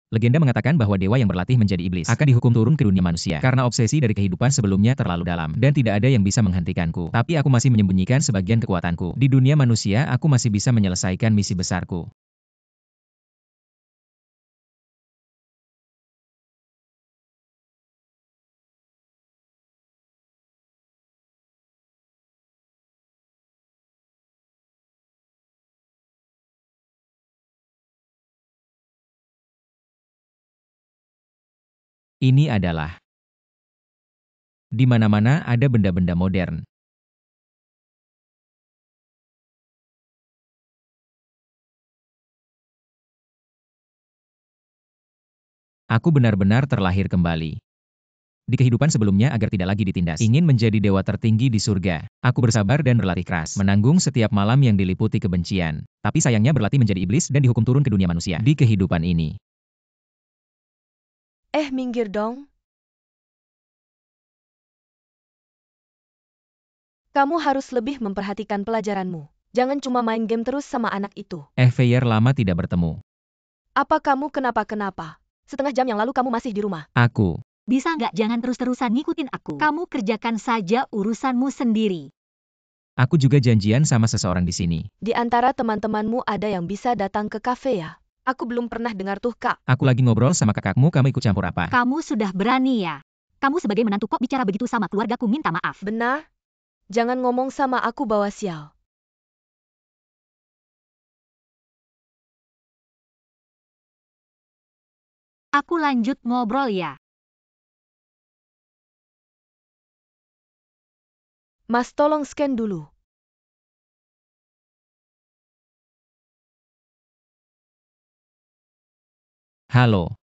Legenda mengatakan bahwa dewa yang berlatih menjadi iblis akan dihukum turun ke dunia manusia karena obsesi dari kehidupan sebelumnya terlalu dalam dan tidak ada yang bisa menghentikanku. Tapi aku masih menyembunyikan sebagian kekuatanku. Di dunia manusia, aku masih bisa menyelesaikan misi besarku. Ini adalah di mana-mana ada benda-benda modern. Aku benar-benar terlahir kembali. Di kehidupan sebelumnya agar tidak lagi ditindas. Ingin menjadi dewa tertinggi di surga. Aku bersabar dan berlatih keras. Menanggung setiap malam yang diliputi kebencian. Tapi sayangnya berlatih menjadi iblis dan dihukum turun ke dunia manusia. Di kehidupan ini. Minggir dong. Kamu harus lebih memperhatikan pelajaranmu. Jangan cuma main game terus sama anak itu. Fair lama tidak bertemu. Apa kamu kenapa-kenapa? Setengah jam yang lalu kamu masih di rumah. Aku. Bisa nggak jangan terus-terusan ngikutin aku? Kamu kerjakan saja urusanmu sendiri. Aku juga janjian sama seseorang di sini. Di antara teman-temanmu ada yang bisa datang ke kafe ya? Aku belum pernah dengar tuh, Kak. Aku lagi ngobrol sama kakakmu, kamu ikut campur apa? Kamu sudah berani ya? Kamu sebagai menantu kok bicara begitu sama keluargaku, minta maaf. Benar? Jangan ngomong sama aku bawa sial. Aku lanjut ngobrol ya. Mas, tolong scan dulu. Halo.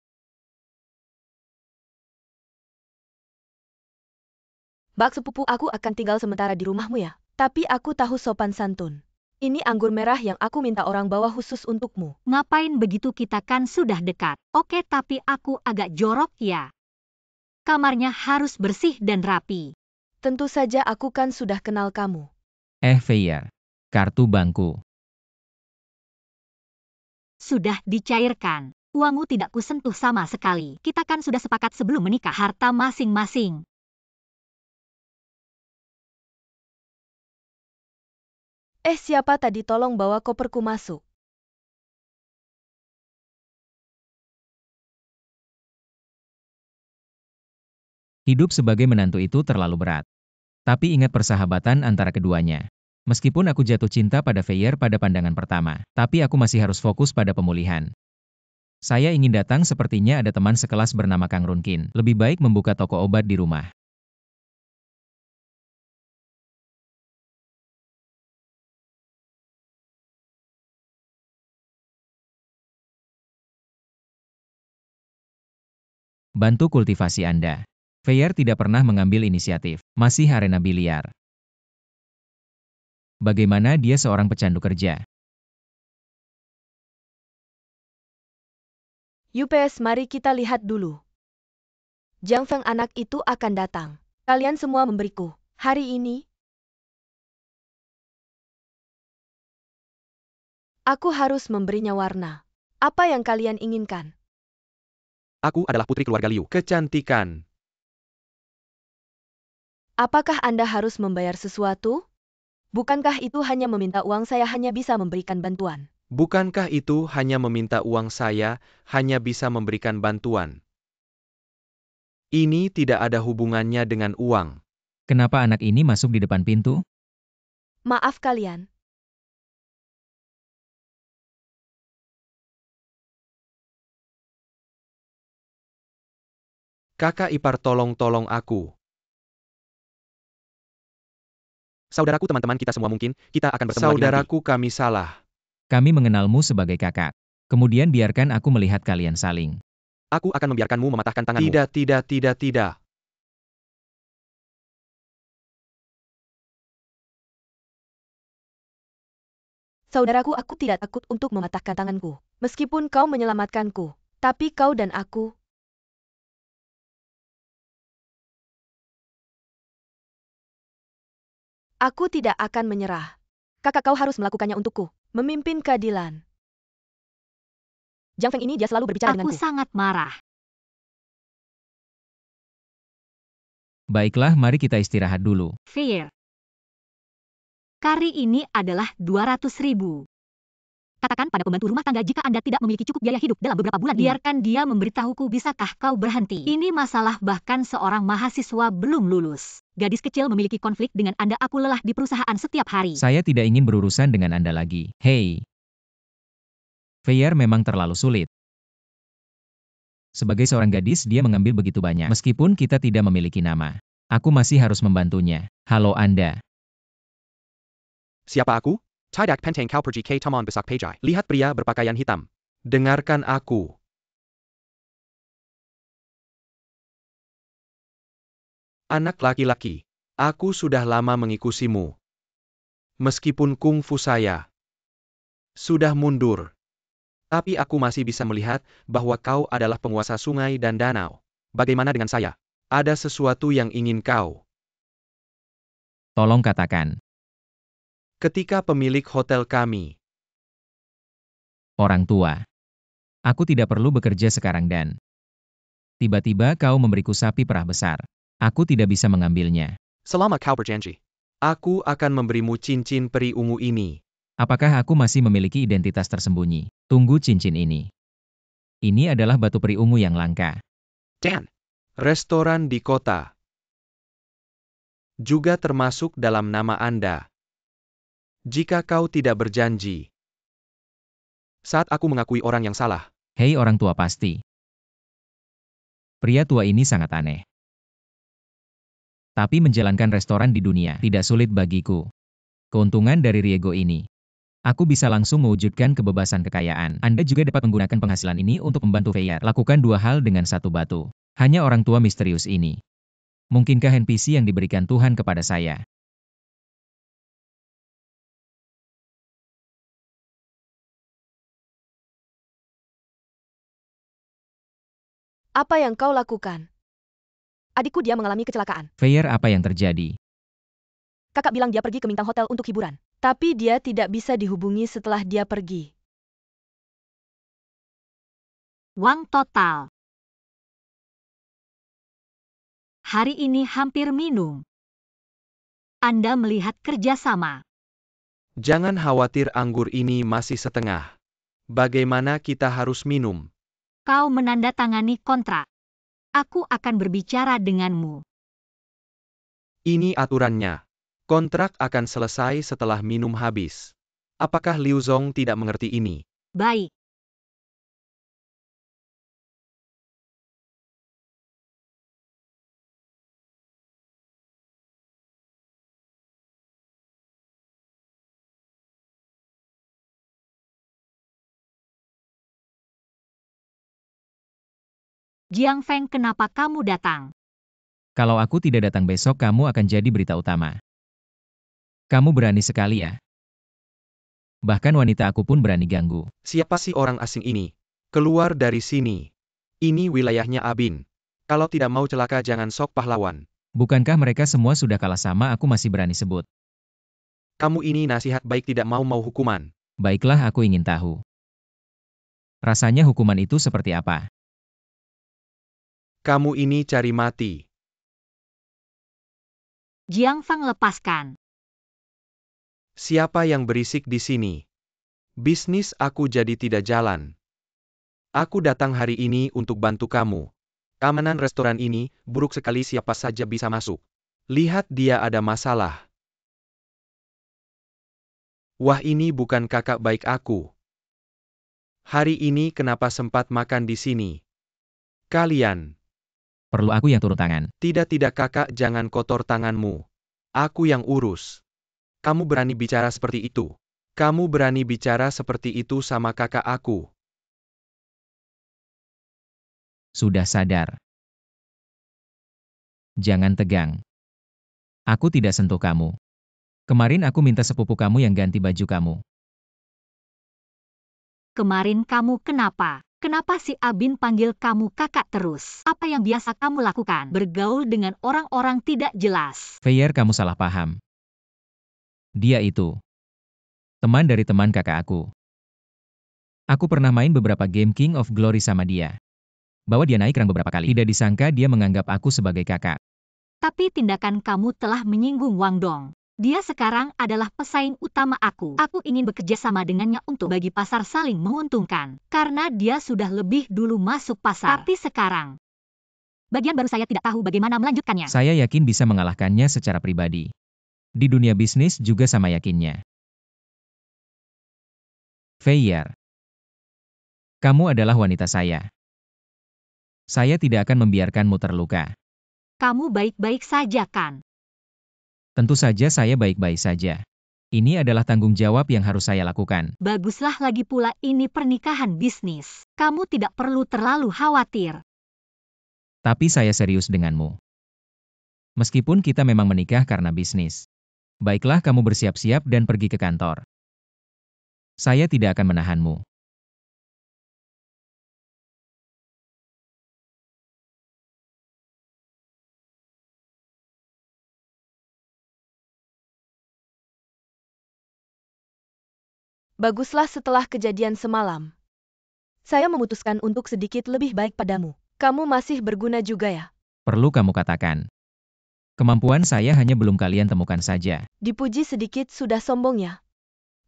Bak sepupu, aku akan tinggal sementara di rumahmu ya. Tapi aku tahu sopan santun. Ini anggur merah yang aku minta orang bawa khusus untukmu. Ngapain begitu, kita kan sudah dekat. Oke, tapi aku agak jorok ya. Kamarnya harus bersih dan rapi. Tentu saja aku kan sudah kenal kamu. Fair. Kartu bangku. Sudah dicairkan. Uangmu tidak kusentuh sama sekali. Kita kan sudah sepakat sebelum menikah harta masing-masing. Siapa tadi, tolong bawa koperku masuk. Hidup sebagai menantu itu terlalu berat. Tapi ingat persahabatan antara keduanya. Meskipun aku jatuh cinta pada Fair pada pandangan pertama, tapi aku masih harus fokus pada pemulihan. Saya ingin datang, sepertinya ada teman sekelas bernama Kang Runkin. Lebih baik membuka toko obat di rumah. Bantu kultivasi Anda. Fair tidak pernah mengambil inisiatif, masih arena biliar. Bagaimana dia seorang pecandu kerja? UPS, mari kita lihat dulu. Jiang Feng anak itu akan datang. Kalian semua memberiku. Hari ini, aku harus memberinya warna. Apa yang kalian inginkan? Aku adalah putri keluarga Liu. Kecantikan. Apakah Anda harus membayar sesuatu? Bukankah itu hanya meminta uang? Saya hanya bisa memberikan bantuan. Bukankah itu hanya meminta uang? Saya hanya bisa memberikan bantuan. Ini tidak ada hubungannya dengan uang. Kenapa anak ini masuk di depan pintu? Maaf kalian. Kakak ipar, tolong aku. Saudaraku, teman-teman kita semua, mungkin kita akan bertemu lagi nanti. Saudaraku, kami salah. Kami mengenalmu sebagai kakak. Kemudian biarkan aku melihat kalian saling. Aku akan membiarkanmu mematahkan tanganmu. Tidak. Saudaraku, aku tidak takut untuk mematahkan tanganku. Meskipun kau menyelamatkanku. Tapi kau dan aku. Aku tidak akan menyerah. Kakak, kau harus melakukannya untukku. Memimpin keadilan. Jiang Feng ini dia selalu berbicara Aku denganku. sangat marah. Baiklah, mari kita istirahat dulu. Fair. Kari ini adalah 200.000. Katakan pada pembantu rumah tangga jika Anda tidak memiliki cukup biaya hidup dalam beberapa bulan ini. Biarkan dia memberitahuku, bisakah kau berhenti? Ini masalah bahkan seorang mahasiswa belum lulus. Gadis kecil memiliki konflik dengan Anda. Aku lelah di perusahaan setiap hari. Saya tidak ingin berurusan dengan Anda lagi. Hei. Fair memang terlalu sulit. Sebagai seorang gadis, dia mengambil begitu banyak. Meskipun kita tidak memiliki nama, aku masih harus membantunya. Halo Anda. Siapa aku? Tidak penting kau pergi ke taman besak pejai. Lihat pria berpakaian hitam. Dengarkan aku. Anak laki-laki, aku sudah lama mengikusimu. Meskipun kungfu saya sudah mundur, tapi aku masih bisa melihat bahwa kau adalah penguasa sungai dan danau. Bagaimana dengan saya? Ada sesuatu yang ingin kau. Tolong katakan. Ketika pemilik hotel kami, Orang tua. Aku tidak perlu bekerja sekarang dan tiba-tiba kau memberiku sapi perah besar. Aku tidak bisa mengambilnya. selama kau berjanji, aku akan memberimu cincin peri ungu ini. Apakah aku masih memiliki identitas tersembunyi? Tunggu cincin ini. Ini adalah batu peri ungu yang langka. Dan restoran di kota juga termasuk dalam nama Anda. Jika kau tidak berjanji, saat aku mengakui orang yang salah. Hei orang tua pasti. Pria tua ini sangat aneh. Tapi menjalankan restoran di dunia tidak sulit bagiku. Keuntungan dari Riego ini. Aku bisa langsung mewujudkan kebebasan kekayaan. Anda juga dapat menggunakan penghasilan ini untuk membantu Fair. Lakukan dua hal dengan satu batu. Hanya orang tua misterius ini. Mungkinkah NPC yang diberikan Tuhan kepada saya? Apa yang kau lakukan? Adikku dia mengalami kecelakaan. Fair, apa yang terjadi? Kakak bilang dia pergi ke Mintang Hotel untuk hiburan. Tapi dia tidak bisa dihubungi setelah dia pergi. Uang total. Hari ini hampir minum. Anda melihat kerjasama. Jangan khawatir, anggur ini masih setengah. Bagaimana kita harus minum? Kau menandatangani kontrak. Aku akan berbicara denganmu. Ini aturannya. Kontrak akan selesai setelah minum habis. Apakah Liu Zong tidak mengerti ini? Baik. Jiang Feng, kenapa kamu datang? Kalau aku tidak datang besok, kamu akan jadi berita utama. Kamu berani sekali ya. Bahkan wanita aku pun berani ganggu. Siapa sih orang asing ini? Keluar dari sini. Ini wilayahnya Abin. Kalau tidak mau celaka jangan sok pahlawan. Bukankah mereka semua sudah kalah sama aku masih berani sebut? Kamu ini nasihat baik, tidak mau hukuman. Baiklah, aku ingin tahu. Rasanya hukuman itu seperti apa? Kamu ini cari mati. Jiang Feng, lepaskan. Siapa yang berisik di sini? Bisnis aku jadi tidak jalan. Aku datang hari ini untuk bantu kamu. Keamanan restoran ini buruk sekali, siapa saja bisa masuk. Lihat, dia ada masalah. Wah, ini bukan kakak baik aku. Hari ini kenapa sempat makan di sini? Kalian. Perlu aku yang turun tangan? Tidak kakak, jangan kotor tanganmu. Aku yang urus. Kamu berani bicara seperti itu? Kamu berani bicara seperti itu sama kakak aku? Sudah sadar. Jangan tegang. Aku tidak sentuh kamu. Kemarin aku minta sepupu kamu yang ganti baju kamu. Kemarin kamu kenapa? Kenapa si Abin panggil kamu kakak terus? Apa yang biasa kamu lakukan? Bergaul dengan orang-orang tidak jelas. Fair, kamu salah paham. Dia itu teman dari teman kakak aku. Aku pernah main beberapa game King of Glory sama dia. Bawa dia naik rang beberapa kali. Tidak disangka dia menganggap aku sebagai kakak. Tapi tindakan kamu telah menyinggung Wang Dong. Dia sekarang adalah pesaing utama aku. Aku ingin bekerja sama dengannya untuk bagi pasar saling menguntungkan. Karena dia sudah lebih dulu masuk pasar. Tapi sekarang, bagian baru saya tidak tahu bagaimana melanjutkannya. Saya yakin bisa mengalahkannya secara pribadi. Di dunia bisnis juga sama yakinnya. Fei, kamu adalah wanita saya. Saya tidak akan membiarkanmu terluka. Kamu baik-baik saja kan? Tentu saja saya baik-baik saja. Ini adalah tanggung jawab yang harus saya lakukan. Baguslah, lagi pula ini pernikahan bisnis. Kamu tidak perlu terlalu khawatir. Tapi saya serius denganmu. Meskipun kita memang menikah karena bisnis. Baiklah, kamu bersiap-siap dan pergi ke kantor. Saya tidak akan menahanmu. Baguslah, setelah kejadian semalam. Saya memutuskan untuk sedikit lebih baik padamu. Kamu masih berguna juga ya. Perlu kamu katakan. Kemampuan saya hanya belum kalian temukan saja. Dipuji sedikit sudah sombong ya.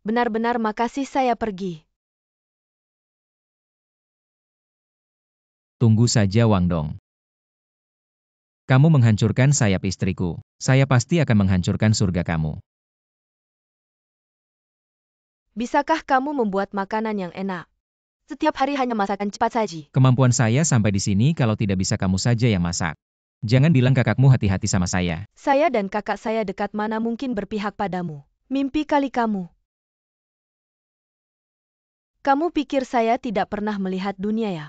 Benar-benar makasih, saya pergi. Tunggu saja, Wang Dong. Kamu menghancurkan sayap istriku. Saya pasti akan menghancurkan surga kamu. Bisakah kamu membuat makanan yang enak? Setiap hari hanya masakan cepat saji. Kemampuan saya sampai di sini, kalau tidak bisa kamu saja yang masak. Jangan bilang kakakmu hati-hati sama saya. Saya dan kakak saya dekat, mana mungkin berpihak padamu. Mimpi kali kamu. Kamu pikir saya tidak pernah melihat dunia ya?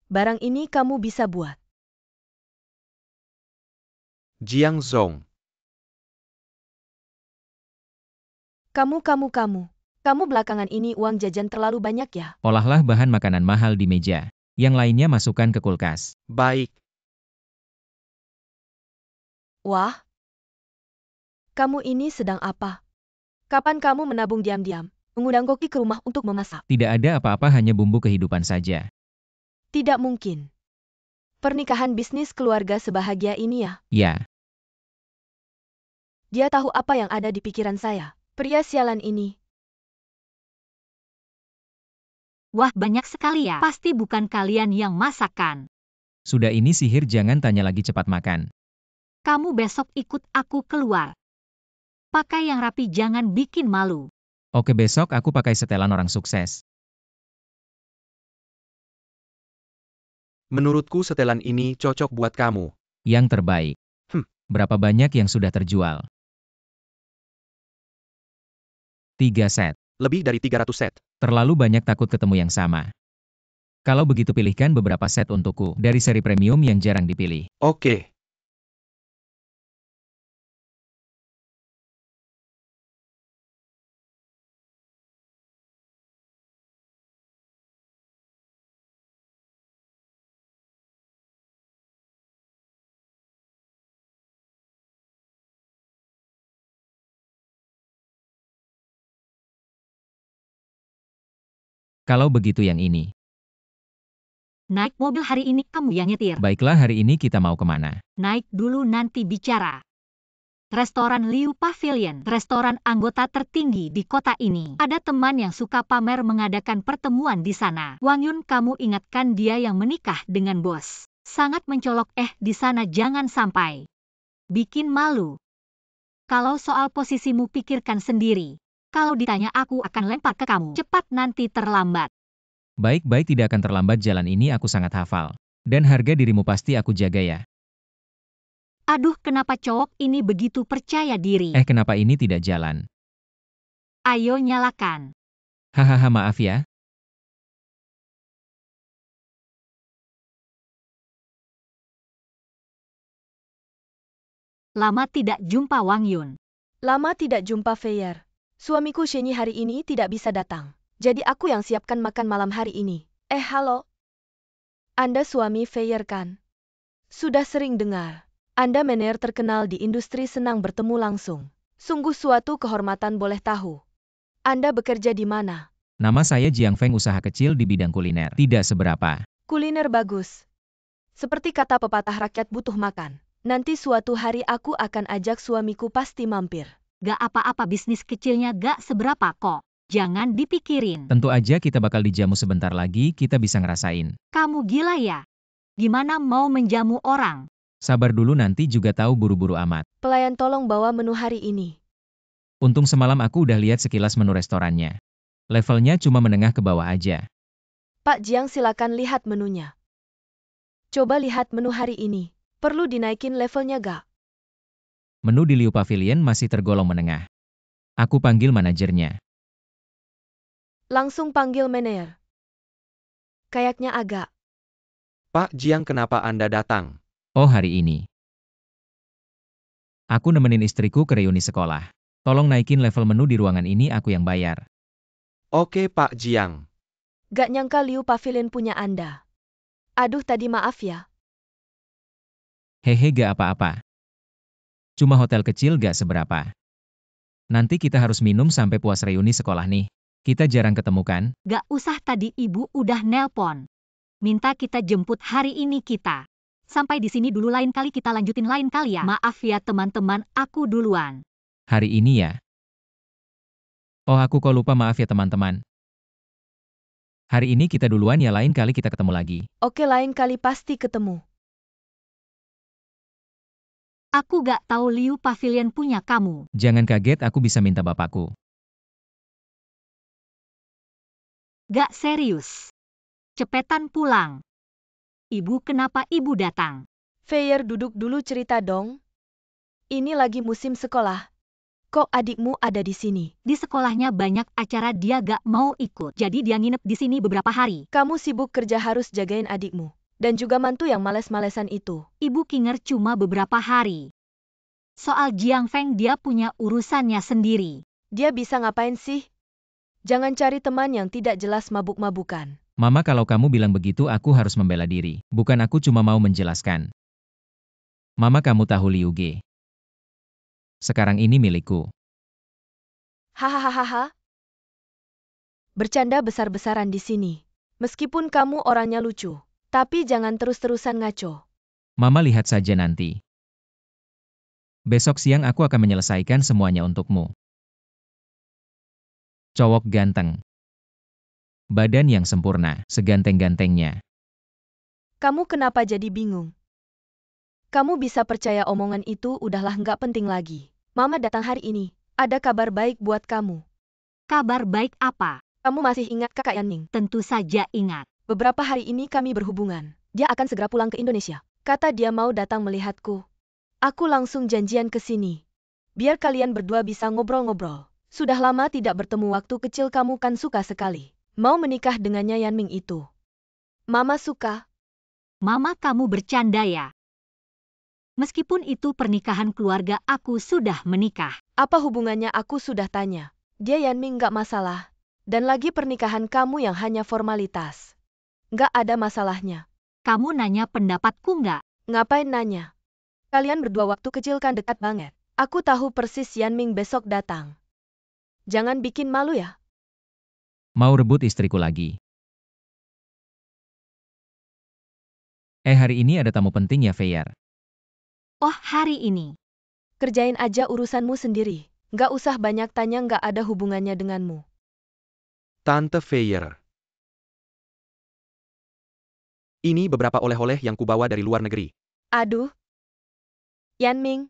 Barang ini kamu bisa buat. Jiang Zong. Kamu belakangan ini uang jajan terlalu banyak ya? Olahlah bahan makanan mahal di meja. Yang lainnya masukkan ke kulkas. Baik. Wah. Kamu ini sedang apa? Kapan kamu menabung diam-diam, mengundang koki ke rumah untuk memasak? Tidak ada apa-apa, hanya bumbu kehidupan saja. Tidak mungkin. Pernikahan bisnis keluarga sebahagia ini ya? Ya. Dia tahu apa yang ada di pikiran saya. Pria sialan ini. Wah, banyak sekali ya. Pasti bukan kalian yang masakan. Sudah, ini sihir, jangan tanya lagi, cepat makan. Kamu besok ikut aku keluar. Pakai yang rapi, jangan bikin malu. Oke, besok aku pakai setelan orang sukses. Menurutku setelan ini cocok buat kamu. Yang terbaik. Berapa banyak yang sudah terjual? 3 set. Lebih dari 300 set. Terlalu banyak, takut ketemu yang sama. Kalau begitu pilihkan beberapa set untukku, dari seri premium yang jarang dipilih. Oke. Kalau begitu yang ini. Naik mobil hari ini, kamu yang nyetir. Baiklah, hari ini kita mau kemana? Naik dulu, nanti bicara. Restoran Liu Pavilion, restoran anggota tertinggi di kota ini. Ada teman yang suka pamer mengadakan pertemuan di sana. Wang Yun, kamu ingatkan dia yang menikah dengan bos. Sangat mencolok, di sana jangan sampai bikin malu. Kalau soal posisimu pikirkan sendiri. Kalau ditanya aku akan lempar ke kamu. Cepat, nanti terlambat. Baik-baik, tidak akan terlambat, jalan ini aku sangat hafal. Dan harga dirimu pasti aku jaga ya. Aduh, kenapa cowok ini begitu percaya diri? Kenapa ini tidak jalan? Ayo nyalakan. Hahaha, maaf ya. Lama tidak jumpa, Wang Yun. Lama tidak jumpa, Fei. Suamiku Shenyi hari ini tidak bisa datang. Jadi aku yang siapkan makan malam hari ini. Halo. Anda suami Fei kan? Sudah sering dengar. Anda mener terkenal di industri, senang bertemu langsung. Sungguh suatu kehormatan, boleh tahu. Anda bekerja di mana? Nama saya Jiang Feng, usaha kecil di bidang kuliner. Tidak seberapa. Kuliner bagus. Seperti kata pepatah, rakyat butuh makan. Nanti suatu hari aku akan ajak suamiku, pasti mampir. Gak apa-apa, bisnis kecilnya gak seberapa kok. Jangan dipikirin. Tentu aja kita bakal dijamu sebentar lagi, kita bisa ngerasain. Kamu gila ya? Gimana mau menjamu orang? Sabar dulu, nanti juga tahu, buru-buru amat. Pelayan, tolong bawa menu hari ini. Untung semalam aku udah lihat sekilas menu restorannya. Levelnya cuma menengah ke bawah aja. Pak Jiang, silakan lihat menunya. Coba lihat menu hari ini. Perlu dinaikin levelnya gak? Menu di Liu Pavilion masih tergolong menengah. Aku panggil manajernya. Langsung panggil manajer. Kayaknya agak. Pak Jiang, kenapa Anda datang? Oh, hari ini. Aku nemenin istriku ke reuni sekolah. Tolong naikin level menu di ruangan ini, aku yang bayar. Oke Pak Jiang. Gak nyangka Liu Pavilion punya Anda. Aduh, tadi maaf ya. Hehe, gak apa-apa. Cuma hotel kecil, gak seberapa. Nanti kita harus minum sampai puas reuni sekolah nih. Kita jarang ketemu kan? Gak usah, tadi ibu udah nelpon. Minta kita jemput hari ini kita. Sampai di sini dulu, lain kali kita lanjutin lain kali ya. Maaf ya teman-teman, aku duluan. Hari ini ya? Oh, aku kok lupa, maaf ya teman-teman. Hari ini kita duluan ya, lain kali kita ketemu lagi. Oke, lain kali pasti ketemu. Aku gak tahu Liu Pavilion punya kamu. Jangan kaget, aku bisa minta bapakku. Gak serius. Cepetan pulang. Ibu, kenapa ibu datang? Feier, duduk dulu, cerita dong. Ini lagi musim sekolah. Kok adikmu ada di sini? Di sekolahnya banyak acara, dia gak mau ikut. Jadi dia nginep di sini beberapa hari. Kamu sibuk kerja, harus jagain adikmu. Dan juga mantu yang males-malesan itu. Ibu kinger cuma beberapa hari. Soal Jiang Feng, dia punya urusannya sendiri. Dia bisa ngapain sih? Jangan cari teman yang tidak jelas mabuk-mabukan. Mama, kalau kamu bilang begitu, aku harus membela diri. Bukan, aku cuma mau menjelaskan. Mama, kamu tahu Liu Ge? Sekarang ini milikku. Hahaha. Bercanda besar-besaran di sini. Meskipun kamu orangnya lucu, tapi jangan terus-terusan ngaco. Mama, lihat saja nanti. Besok siang aku akan menyelesaikan semuanya untukmu. Cowok ganteng. Badan yang sempurna, seganteng-gantengnya. Kamu kenapa jadi bingung? Kamu bisa percaya omongan itu, udahlah, nggak penting lagi. Mama datang hari ini. Ada kabar baik buat kamu. Kabar baik apa? Kamu masih ingat kakak Yanning? Tentu saja ingat. Beberapa hari ini kami berhubungan. Dia akan segera pulang ke Indonesia. Kata dia mau datang melihatku. Aku langsung janjian ke sini. Biar kalian berdua bisa ngobrol-ngobrol. Sudah lama tidak bertemu, waktu kecil kamu kan suka sekali. Mau menikah dengannya Yanming itu. Mama suka. Mama, kamu bercanda ya? Meskipun itu pernikahan keluarga, aku sudah menikah. Apa hubungannya, aku sudah tanya. Dia Yanming nggak masalah. Dan lagi pernikahan kamu yang hanya formalitas. Nggak ada masalahnya. Kamu nanya pendapatku nggak? Ngapain nanya? Kalian berdua waktu kecil kan dekat banget. Aku tahu persis Yanming besok datang. Jangan bikin malu ya. Mau rebut istriku lagi. Hari ini ada tamu penting ya, Feier? Oh, hari ini. Kerjain aja urusanmu sendiri. Nggak usah banyak tanya, nggak ada hubungannya denganmu. Tante Feier. Ini beberapa oleh-oleh yang kubawa dari luar negeri. Aduh. Yanming.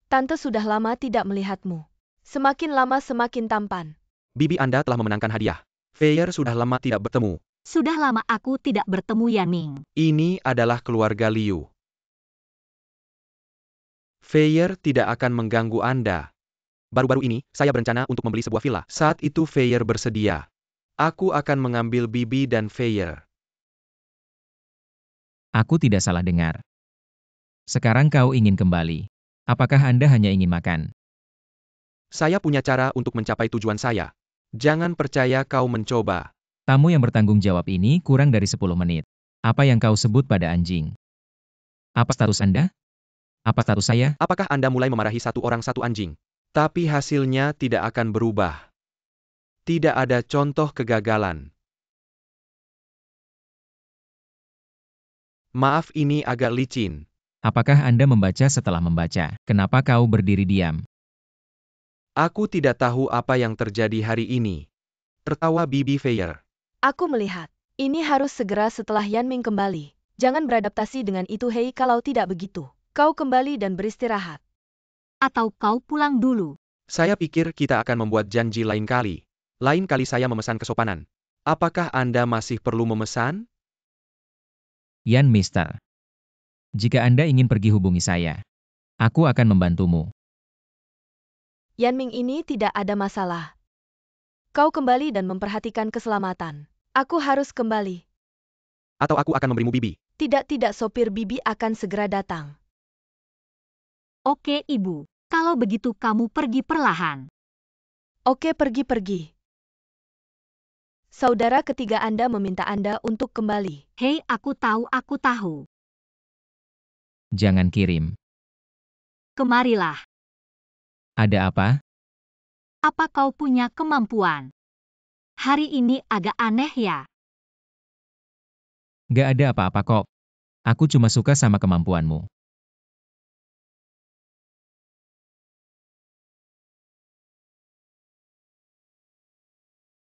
Tante sudah lama tidak melihatmu. Semakin lama semakin tampan. Bibi Anda telah memenangkan hadiah. Feier sudah lama tidak bertemu. Sudah lama aku tidak bertemu Yanming. Ini adalah keluarga Liu. Feier tidak akan mengganggu Anda. Baru-baru ini, saya berencana untuk membeli sebuah villa. Saat itu Feier bersedia. Aku akan mengambil Bibi dan Feier. Aku tidak salah dengar. Sekarang kau ingin kembali. Apakah Anda hanya ingin makan? Saya punya cara untuk mencapai tujuan saya. Jangan percaya kau mencoba. Tamu yang bertanggung jawab ini kurang dari 10 menit. Apa yang kau sebut pada anjing? Apa status Anda? Apa status saya? Apakah Anda mulai memarahi satu orang satu anjing? Tapi hasilnya tidak akan berubah. Tidak ada contoh kegagalan. Maaf, ini agak licin. Apakah Anda membaca setelah membaca? Kenapa kau berdiri diam? Aku tidak tahu apa yang terjadi hari ini. Tertawa Bibi Feier. Aku melihat. Ini harus segera setelah Yanming kembali. Jangan beradaptasi dengan itu Hei, kalau tidak begitu. Kau kembali dan beristirahat. Atau kau pulang dulu. Saya pikir kita akan membuat janji lain kali. Lain kali saya memesan kesopanan. Apakah Anda masih perlu memesan? Yan Mister. Jika Anda ingin pergi hubungi saya. Aku akan membantumu. Yanming, ini tidak ada masalah. Kau kembali dan memperhatikan keselamatan. Aku harus kembali. Atau aku akan memberimu Bibi. Tidak, sopir Bibi akan segera datang. Oke, Ibu. Kalau begitu kamu pergi perlahan. Oke, pergi. Saudara ketiga Anda meminta Anda untuk kembali. Hei, aku tahu. Jangan kirim. Kemarilah. Ada apa? Apa kau punya kemampuan? Hari ini agak aneh ya. Gak ada apa-apa kok. Aku cuma suka sama kemampuanmu.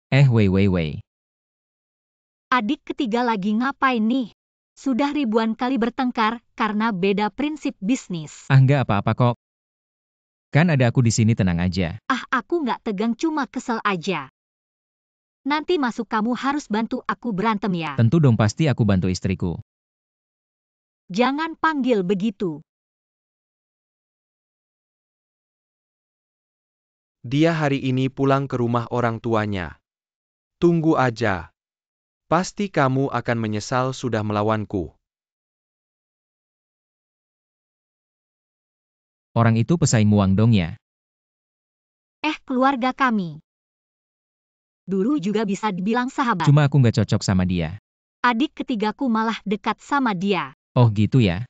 Wei. Adik ketiga lagi ngapain nih? Sudah ribuan kali bertengkar karena beda prinsip bisnis. Gak apa-apa kok. Kan ada aku di sini, tenang aja. Aku nggak tegang, cuma kesel aja. Nanti masuk kamu harus bantu aku berantem ya. Tentu dong, pasti aku bantu istriku. Jangan panggil begitu. Dia hari ini pulang ke rumah orang tuanya. Tunggu aja. Pasti kamu akan menyesal sudah melawanku. Orang itu pesaing Muang dong ya? Keluarga kami. Dulu juga bisa dibilang sahabat. Cuma aku nggak cocok sama dia. Adik ketigaku malah dekat sama dia. Oh gitu ya?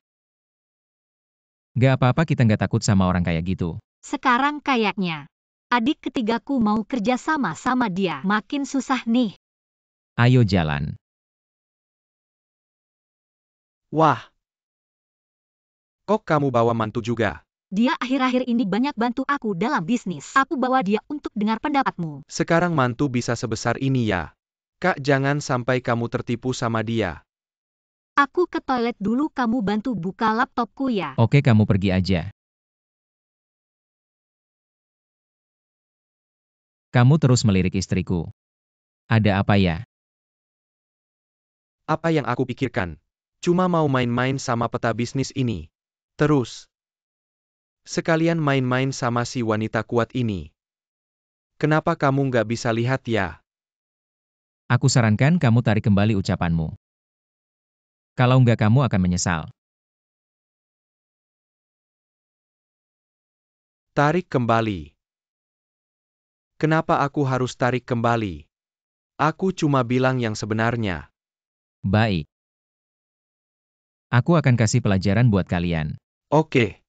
Gak apa-apa, kita nggak takut sama orang kayak gitu. Sekarang kayaknya adik ketigaku mau kerja sama dia. Makin susah nih. Ayo jalan. Wah. Kok kamu bawa mantu juga? Dia akhir-akhir ini banyak bantu aku dalam bisnis. Aku bawa dia untuk dengar pendapatmu. Sekarang mantu bisa sebesar ini ya. Kak, jangan sampai kamu tertipu sama dia. Aku ke toilet dulu, kamu bantu buka laptopku ya. Oke, kamu pergi aja. Kamu terus melirik istriku. Ada apa ya? Apa yang aku pikirkan? Cuma mau main-main sama peta bisnis ini. Terus. Sekalian main-main sama si wanita kuat ini. Kenapa kamu nggak bisa lihat ya? Aku sarankan kamu tarik kembali ucapanmu. Kalau nggak kamu akan menyesal. Tarik kembali. Kenapa aku harus tarik kembali? Aku cuma bilang yang sebenarnya. Baik. Aku akan kasih pelajaran buat kalian. Oke.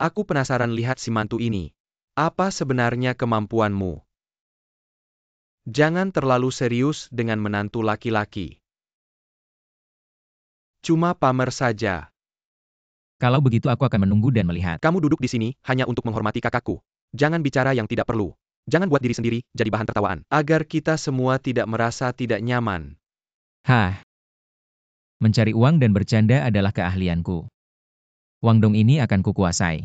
Aku penasaran lihat si mantu ini. Apa sebenarnya kemampuanmu? Jangan terlalu serius dengan menantu laki-laki. Cuma pamer saja. Kalau begitu aku akan menunggu dan melihat. Kamu duduk di sini hanya untuk menghormati kakakku. Jangan bicara yang tidak perlu. Jangan buat diri sendiri jadi bahan tertawaan. Agar kita semua tidak merasa tidak nyaman. Mencari uang dan bercanda adalah keahlianku. Wang Dong ini akan kukuasai.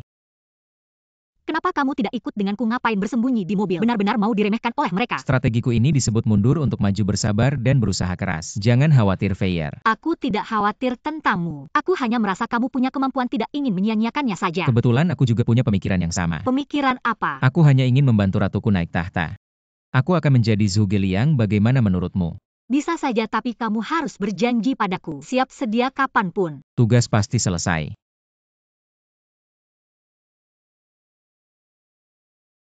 Kenapa kamu tidak ikut denganku? Ngapain bersembunyi di mobil? Benar-benar mau diremehkan oleh mereka. Strategiku ini disebut mundur untuk maju, bersabar dan berusaha keras. Jangan khawatir, Feier. Aku tidak khawatir tentangmu. Aku hanya merasa kamu punya kemampuan, tidak ingin menyia-nyiakannya saja. Kebetulan aku juga punya pemikiran yang sama. Pemikiran apa? Aku hanya ingin membantu ratuku naik tahta. Aku akan menjadi Zhuge Liang, bagaimana menurutmu? Bisa saja, tapi kamu harus berjanji padaku. Siap sedia kapanpun. Tugas pasti selesai.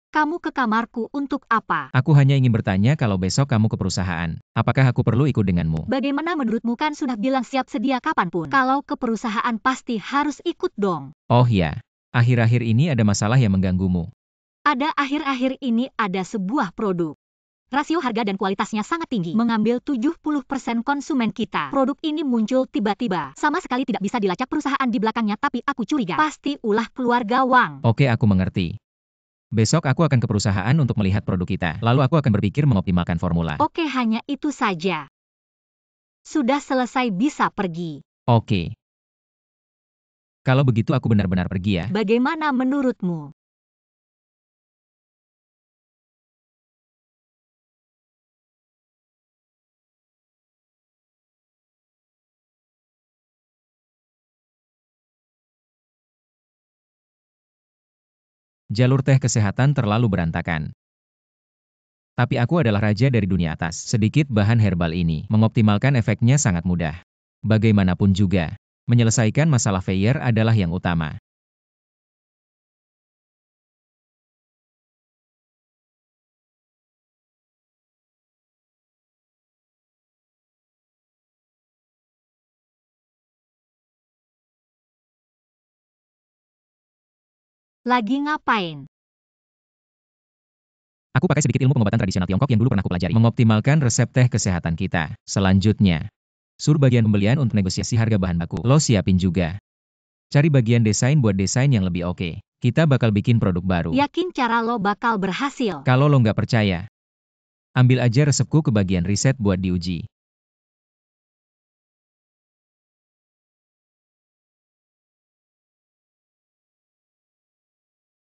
Kamu ke kamarku untuk apa? Aku hanya ingin bertanya, kalau besok kamu ke perusahaan, apakah aku perlu ikut denganmu? Bagaimana menurutmu? Kan sudah bilang siap sedia kapanpun. Kalau ke perusahaan pasti harus ikut dong. Oh ya, akhir-akhir ini ada masalah yang mengganggumu. Ada akhir-akhir ini ada sebuah produk. Rasio harga dan kualitasnya sangat tinggi, mengambil 70% konsumen kita. Produk ini muncul tiba-tiba. Sama sekali tidak bisa dilacak perusahaan di belakangnya, tapi aku curiga. Pasti ulah keluarga Wang. Oke, aku mengerti. Besok aku akan ke perusahaan untuk melihat produk kita. Lalu aku akan berpikir mengoptimalkan formula. Oke, hanya itu saja. Sudah selesai, bisa pergi. Oke. Kalau begitu aku benar-benar pergi ya. Bagaimana menurutmu? Jalur teh kesehatan terlalu berantakan. Tapi aku adalah raja dari dunia atas. Sedikit bahan herbal ini, mengoptimalkan efeknya sangat mudah. Bagaimanapun juga, menyelesaikan masalah Feier adalah yang utama. Lagi ngapain? Aku pakai sedikit ilmu pengobatan tradisional Tiongkok yang dulu pernah kupelajari. Mengoptimalkan resep teh kesehatan kita. Selanjutnya, suruh bagian pembelian untuk negosiasi harga bahan baku. Lo siapin juga. Cari bagian desain buat desain yang lebih oke. Kita bakal bikin produk baru. Yakin cara lo bakal berhasil? Kalau lo nggak percaya, ambil aja resepku ke bagian riset buat diuji.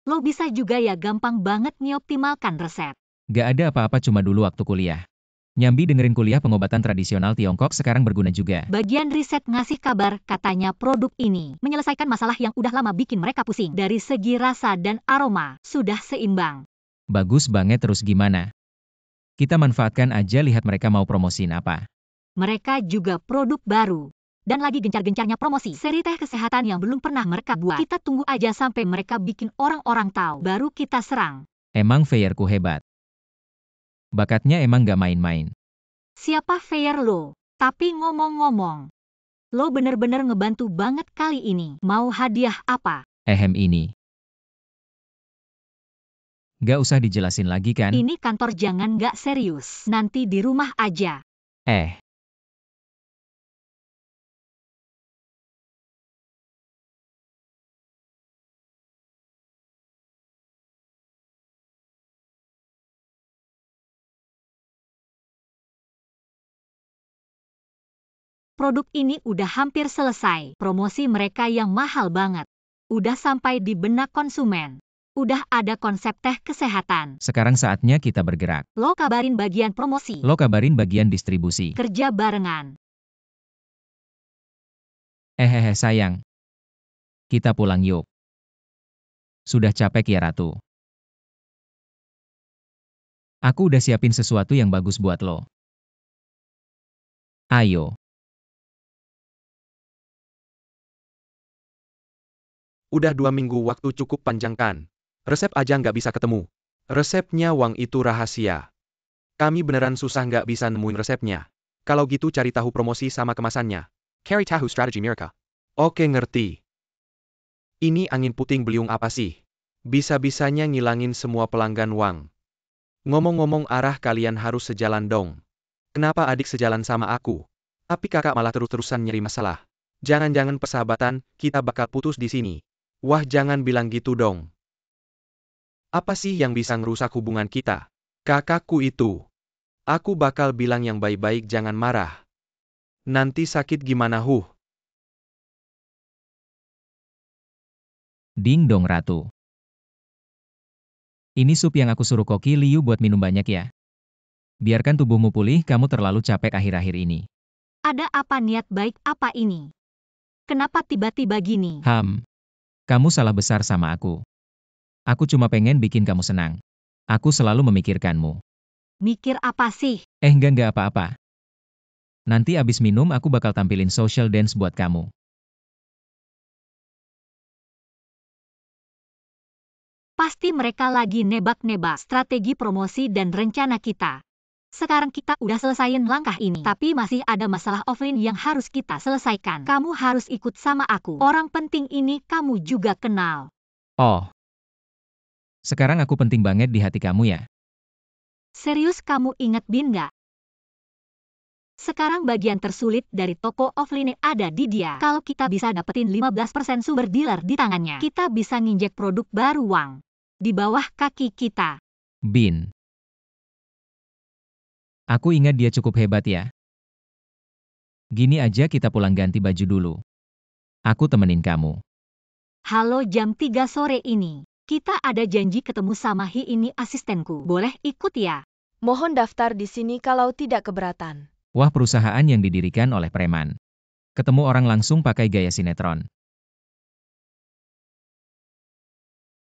Lo bisa juga ya, gampang banget ngoptimalkan resep. Gak ada apa-apa, cuma dulu waktu kuliah. Nyambi dengerin kuliah pengobatan tradisional Tiongkok sekarang berguna juga. Bagian riset ngasih kabar, katanya produk ini menyelesaikan masalah yang udah lama bikin mereka pusing. Dari segi rasa dan aroma, sudah seimbang. Bagus banget, terus gimana? Kita manfaatkan aja, lihat mereka mau promosiin apa. Mereka juga produk baru. Dan lagi gencar-gencarnya promosi seri teh kesehatan yang belum pernah mereka buat. Kita tunggu aja sampai mereka bikin orang-orang tahu, baru kita serang. Emang Feierku hebat. Bakatnya emang gak main-main. Siapa Feier lo? Tapi ngomong-ngomong, lo bener-bener ngebantu banget kali ini. Mau hadiah apa? Ini. Gak usah dijelasin lagi kan? Ini kantor, jangan gak serius. Nanti di rumah aja. Produk ini udah hampir selesai. Promosi mereka yang mahal banget. Udah sampai di benak konsumen. Udah ada konsep teh kesehatan. Sekarang saatnya kita bergerak. Lo kabarin bagian promosi. Lo kabarin bagian distribusi. Kerja barengan. Sayang. Kita pulang yuk. Sudah capek ya Ratu. Aku udah siapin sesuatu yang bagus buat lo. Ayo. Udah 2 minggu, waktu cukup panjang kan? Resep aja nggak bisa ketemu. Resepnya Wang itu rahasia. Kami beneran susah nggak bisa nemuin resepnya. Kalau gitu cari tahu promosi sama kemasannya. Cari tahu strategi mereka. Oke, ngerti. Ini angin puting beliung apa sih? Bisa-bisanya ngilangin semua pelanggan Wang. Ngomong-ngomong, arah kalian harus sejalan dong. Kenapa adik sejalan sama aku? Tapi kakak malah terus-terusan nyari masalah. Jangan-jangan persahabatan kita bakal putus di sini. Wah, jangan bilang gitu dong. Apa sih yang bisa ngerusak hubungan kita? Kakakku itu. Aku bakal bilang yang baik-baik, jangan marah. Nanti sakit gimana Ding dong Ratu. Ini sup yang aku suruh Koki Liu buat minum banyak ya. Biarkan tubuhmu pulih, kamu terlalu capek akhir-akhir ini. Ada apa, niat baik apa ini? Kenapa tiba-tiba gini? Kamu salah besar sama aku. Aku cuma pengen bikin kamu senang. Aku selalu memikirkanmu. Mikir apa sih? Enggak apa-apa. Nanti abis minum aku bakal tampilin social dance buat kamu. Pasti mereka lagi nebak-nebak strategi promosi dan rencana kita. Sekarang kita udah selesaiin langkah ini, tapi masih ada masalah offline yang harus kita selesaikan. Kamu harus ikut sama aku. Orang penting ini kamu juga kenal. Oh. Sekarang aku penting banget di hati kamu ya. Serius kamu ingat Bin nggak? Sekarang bagian tersulit dari toko offline ada di dia. Kalau kita bisa dapetin 15% sumber dealer di tangannya, kita bisa nginjek produk baru Wang. Di bawah kaki kita. Bin. Aku ingat dia cukup hebat ya. Gini aja kita pulang ganti baju dulu. Aku temenin kamu. Halo, jam 3 sore ini. Kita ada janji ketemu sama Hi ini asistenku. Boleh ikut ya? Mohon daftar di sini kalau tidak keberatan. Wah, perusahaan yang didirikan oleh preman. Ketemu orang langsung pakai gaya sinetron.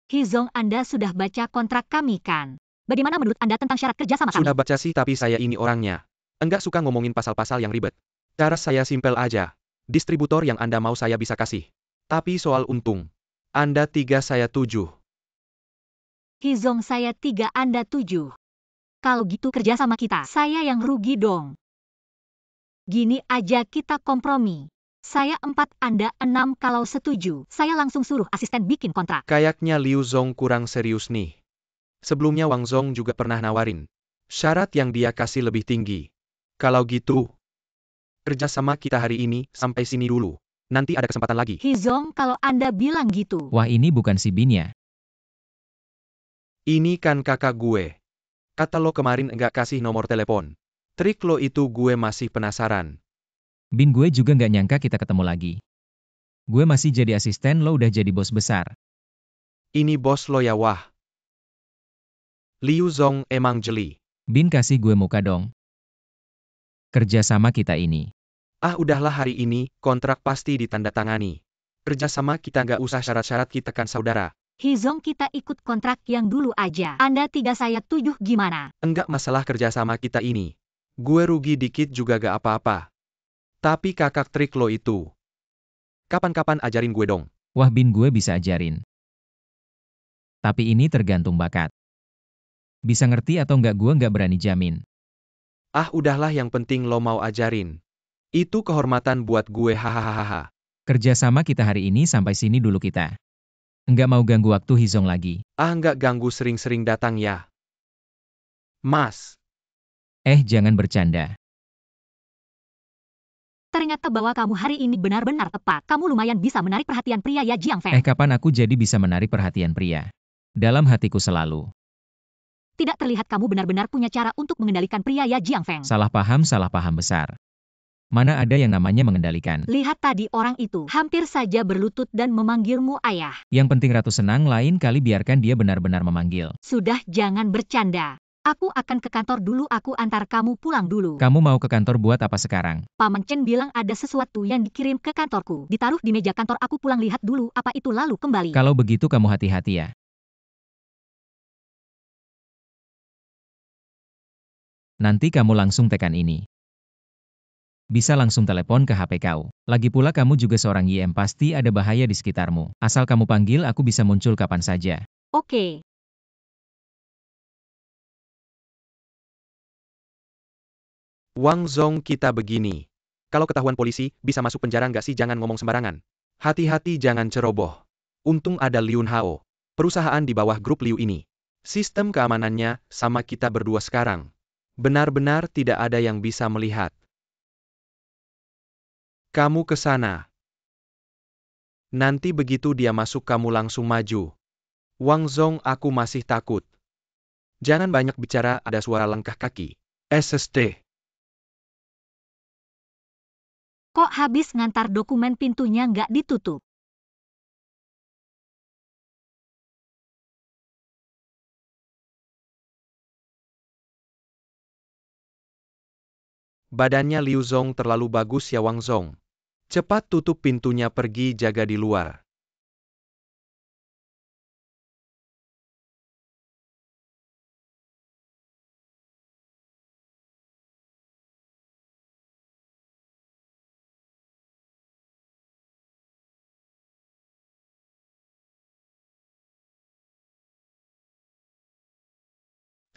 Hizong, Anda sudah baca kontrak kami kan? Bagaimana menurut Anda tentang syarat kerja sama kami? Sudah baca sih, tapi saya ini orangnya enggak suka ngomongin pasal-pasal yang ribet. Cara saya simpel aja. Distributor yang Anda mau saya bisa kasih. Tapi soal untung, Anda 3 saya 7. Hizong, saya 3 Anda 7. Kalau gitu kerja sama kita, saya yang rugi dong. Gini aja kita kompromi. Saya 4 Anda 6 kalau setuju. Saya langsung suruh asisten bikin kontrak. Kayaknya Liu Zong kurang serius nih. Sebelumnya Wang Zong juga pernah nawarin syarat yang dia kasih lebih tinggi. Kalau gitu, kerjasama kita hari ini sampai sini dulu. Nanti ada kesempatan lagi. Hizong, kalau Anda bilang gitu. Wah, ini bukan si Bin ya. Ini kan kakak gue. Kata lo kemarin enggak kasih nomor telepon. Trik lo itu gue masih penasaran. Bin, gue juga nggak nyangka kita ketemu lagi. Gue masih jadi asisten, lo udah jadi bos besar. Ini bos lo ya, wah. Liu Zong emang jeli. Bin, kasih gue muka dong. Kerja sama kita ini. Ah, udahlah, hari ini kontrak pasti ditandatangani. Kerjasama kita nggak usah syarat-syarat, kita kan saudara. Hizong, kita ikut kontrak yang dulu aja. Anda 3 saya 7 gimana? Enggak masalah kerjasama kita ini. Gue rugi dikit juga gak apa-apa. Tapi kakak trik lo itu, kapan-kapan ajarin gue dong. Wah, Bin, gue bisa ajarin. Tapi ini tergantung bakat. Bisa ngerti atau nggak gue nggak berani jamin. Ah, udahlah, yang penting lo mau ajarin. Itu kehormatan buat gue, hahaha. Kerja sama kita hari ini sampai sini dulu kita. Nggak mau ganggu waktu Hizong lagi. Ah, nggak ganggu, sering-sering datang ya, Mas. Jangan bercanda. Ternyata bahwa kamu hari ini benar-benar tepat. Kamu lumayan bisa menarik perhatian pria ya, Jiang Feng. Kapan aku jadi bisa menarik perhatian pria? Dalam hatiku selalu. Tidak terlihat kamu benar-benar punya cara untuk mengendalikan pria ya, Jiang Feng. Salah paham besar. Mana ada yang namanya mengendalikan. Lihat tadi orang itu, hampir saja berlutut dan memanggilmu ayah. Yang penting Ratu senang, lain kali biarkan dia benar-benar memanggil. Sudah, jangan bercanda. Aku akan ke kantor dulu, aku antar kamu pulang dulu. Kamu mau ke kantor buat apa sekarang? Paman Chen bilang ada sesuatu yang dikirim ke kantorku. Ditaruh di meja kantor, aku pulang lihat dulu apa itu lalu kembali. Kalau begitu kamu hati-hati ya. Nanti kamu langsung tekan ini. Bisa langsung telepon ke HP kau. Lagi pula kamu juga seorang YM, pasti ada bahaya di sekitarmu. Asal kamu panggil, aku bisa muncul kapan saja. Oke. Wang Zong, kita begini. Kalau ketahuan polisi, bisa masuk penjara nggak sih? Jangan ngomong sembarangan. Hati-hati, jangan ceroboh. Untung ada Liun Hao. Perusahaan di bawah grup Liu ini. Sistem keamanannya sama kita berdua sekarang. Benar-benar tidak ada yang bisa melihat. Kamu ke sana. Nanti begitu dia masuk kamu langsung maju. Wang Zong, aku masih takut. Jangan banyak bicara, ada suara langkah kaki. SST. Kok habis ngantar dokumen pintunya nggak ditutup? Badannya Liu Zong terlalu bagus ya, Wang Zong. Cepat tutup pintunya, pergi jaga di luar.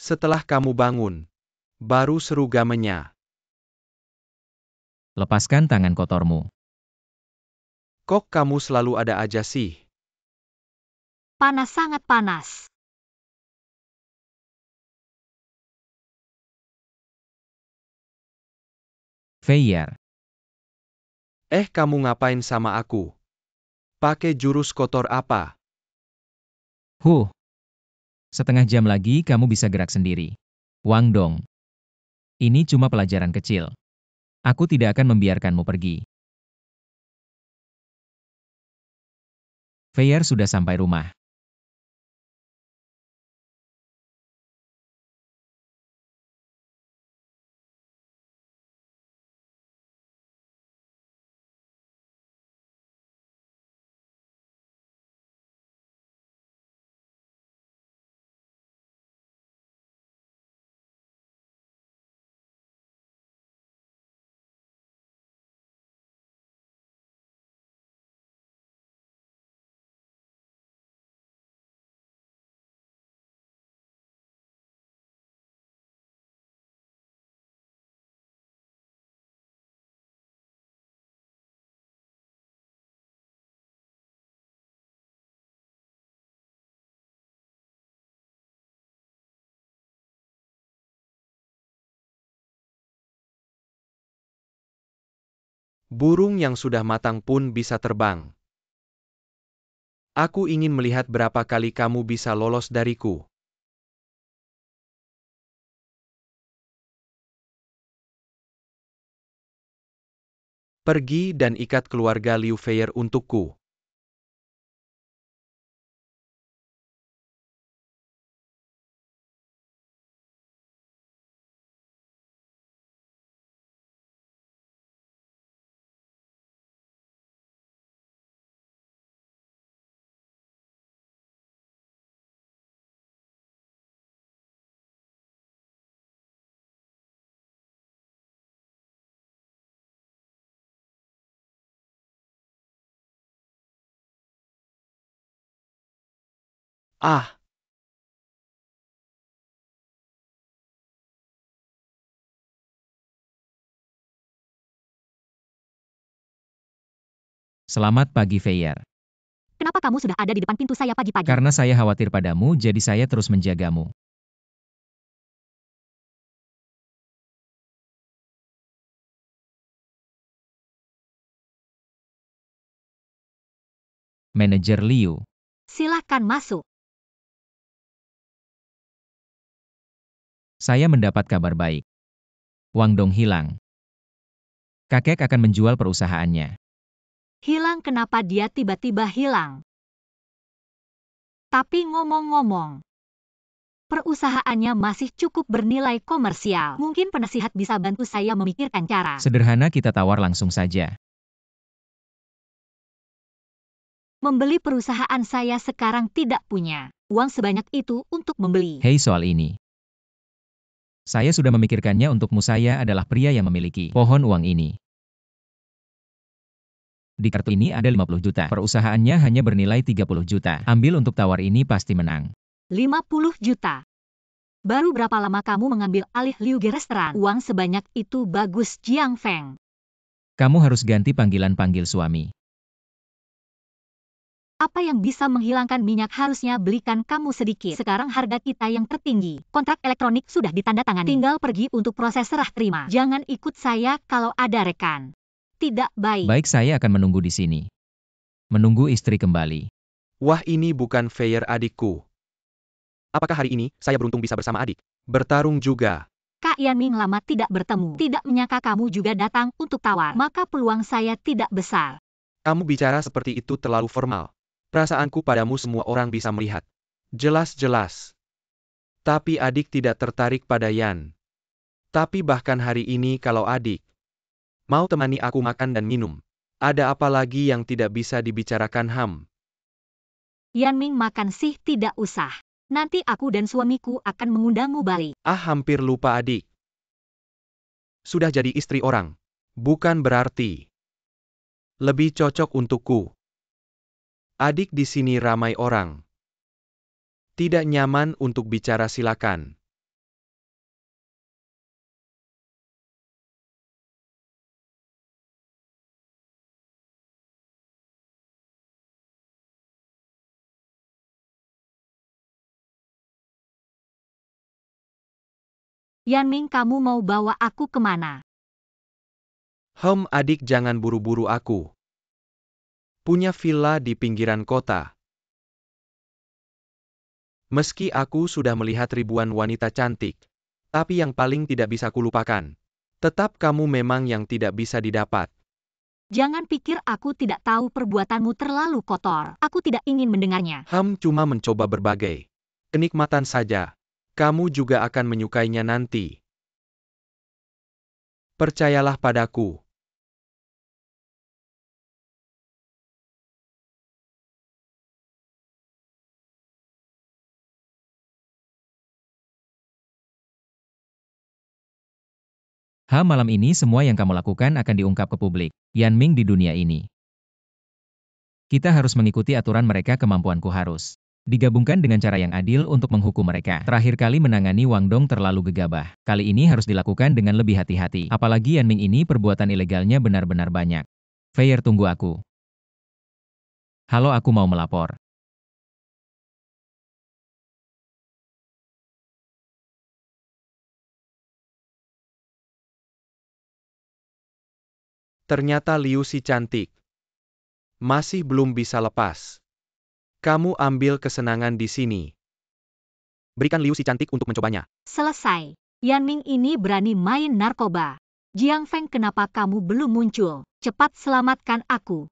Setelah kamu bangun, baru serugamenya. Lepaskan tangan kotormu. Kok kamu selalu ada aja sih? Panas, sangat panas. Feier, Kamu ngapain sama aku? Pakai jurus kotor apa? huh, setengah jam lagi kamu bisa gerak sendiri. Wang Dong, ini cuma pelajaran kecil. Aku tidak akan membiarkanmu pergi. Feier sudah sampai rumah. Burung yang sudah matang pun bisa terbang. Aku ingin melihat berapa kali kamu bisa lolos dariku. Pergi dan ikat keluarga Liu Feier untukku. Ah, Selamat pagi Feier. Kenapa kamu sudah ada di depan pintu saya pagi-pagi? Karena saya khawatir padamu, jadi saya terus menjagamu. Manajer Liu. Silahkan masuk. Saya mendapat kabar baik. Wang Dong hilang. Kakek akan menjual perusahaannya. Hilang kenapa dia tiba-tiba hilang? Tapi ngomong-ngomong, perusahaannya masih cukup bernilai komersial. Mungkin penasihat bisa bantu saya memikirkan cara. Sederhana, kita tawar langsung saja. Membeli perusahaan saya sekarang tidak punya uang sebanyak itu untuk membeli. Hei, soal ini. Saya sudah memikirkannya untukmu. Saya adalah pria yang memiliki pohon uang ini. Di kartu ini ada 50 juta. Perusahaannya hanya bernilai 30 juta. Ambil untuk tawar ini pasti menang. 50 juta. Baru berapa lama kamu mengambil alih Liu Ge Restoran? Uang sebanyak itu bagus, Jiang Feng. Kamu harus ganti panggilan-panggil suami. Apa yang bisa menghilangkan minyak harusnya belikan kamu sedikit. Sekarang harga kita yang tertinggi. Kontrak elektronik sudah ditandatangani. Tinggal pergi untuk proses serah terima. Jangan ikut saya kalau ada rekan. Tidak baik. Baik, saya akan menunggu di sini. Menunggu istri kembali. wah, ini bukan Feier adikku. Apakah hari ini saya beruntung bisa bersama adik? Bertarung juga. Kak Yanming lama tidak bertemu. Tidak menyangka kamu juga datang untuk tawar. Maka peluang saya tidak besar. Kamu bicara seperti itu terlalu formal. Perasaanku padamu semua orang bisa melihat. Jelas-jelas. Tapi adik tidak tertarik pada Yan. Tapi bahkan hari ini kalau adik mau temani aku makan dan minum, ada apa lagi yang tidak bisa dibicarakan Ham? Yanming makan sih tidak usah. Nanti aku dan suamiku akan mengundangmu balik. Hampir lupa adik. Sudah jadi istri orang. Bukan berarti lebih cocok untukku. Adik di sini ramai orang. Tidak nyaman untuk bicara, silakan. Yanming, kamu mau bawa aku kemana? Adik jangan buru-buru aku. Punya villa di pinggiran kota. Meski aku sudah melihat ribuan wanita cantik, tapi yang paling tidak bisa kulupakan. Tetap kamu memang yang tidak bisa didapat. Jangan pikir aku tidak tahu perbuatanmu terlalu kotor. Aku tidak ingin mendengarnya. Cuma mencoba berbagai kenikmatan saja. Kamu juga akan menyukainya nanti. Percayalah padaku. Malam ini semua yang kamu lakukan akan diungkap ke publik. Yan Ming di dunia ini. Kita harus mengikuti aturan mereka, kemampuanku harus digabungkan dengan cara yang adil untuk menghukum mereka. Terakhir kali menangani Wang Dong terlalu gegabah. Kali ini harus dilakukan dengan lebih hati-hati. Apalagi Yan Ming ini perbuatan ilegalnya benar-benar banyak. Feier, tunggu aku. Halo, aku mau melapor. Ternyata Liu si cantik masih belum bisa lepas. Kamu ambil kesenangan di sini. Berikan Liu si cantik untuk mencobanya. Selesai. Yan Ming ini berani main narkoba. Jiang Feng, kenapa kamu belum muncul? Cepat selamatkan aku.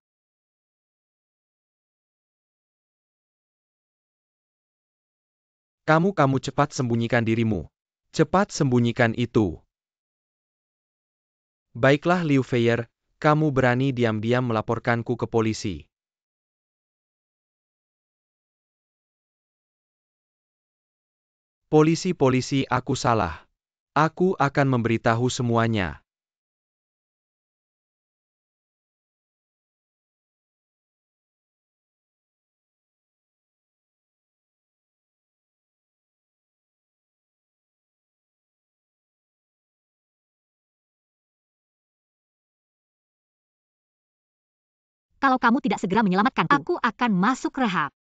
Kamu cepat sembunyikan dirimu. Cepat sembunyikan itu. Baiklah Liu Feier, kamu berani diam-diam melaporkanku ke polisi. Polisi, aku salah. Aku akan memberitahu semuanya. Kalau kamu tidak segera menyelamatkanku, aku akan masuk rehab.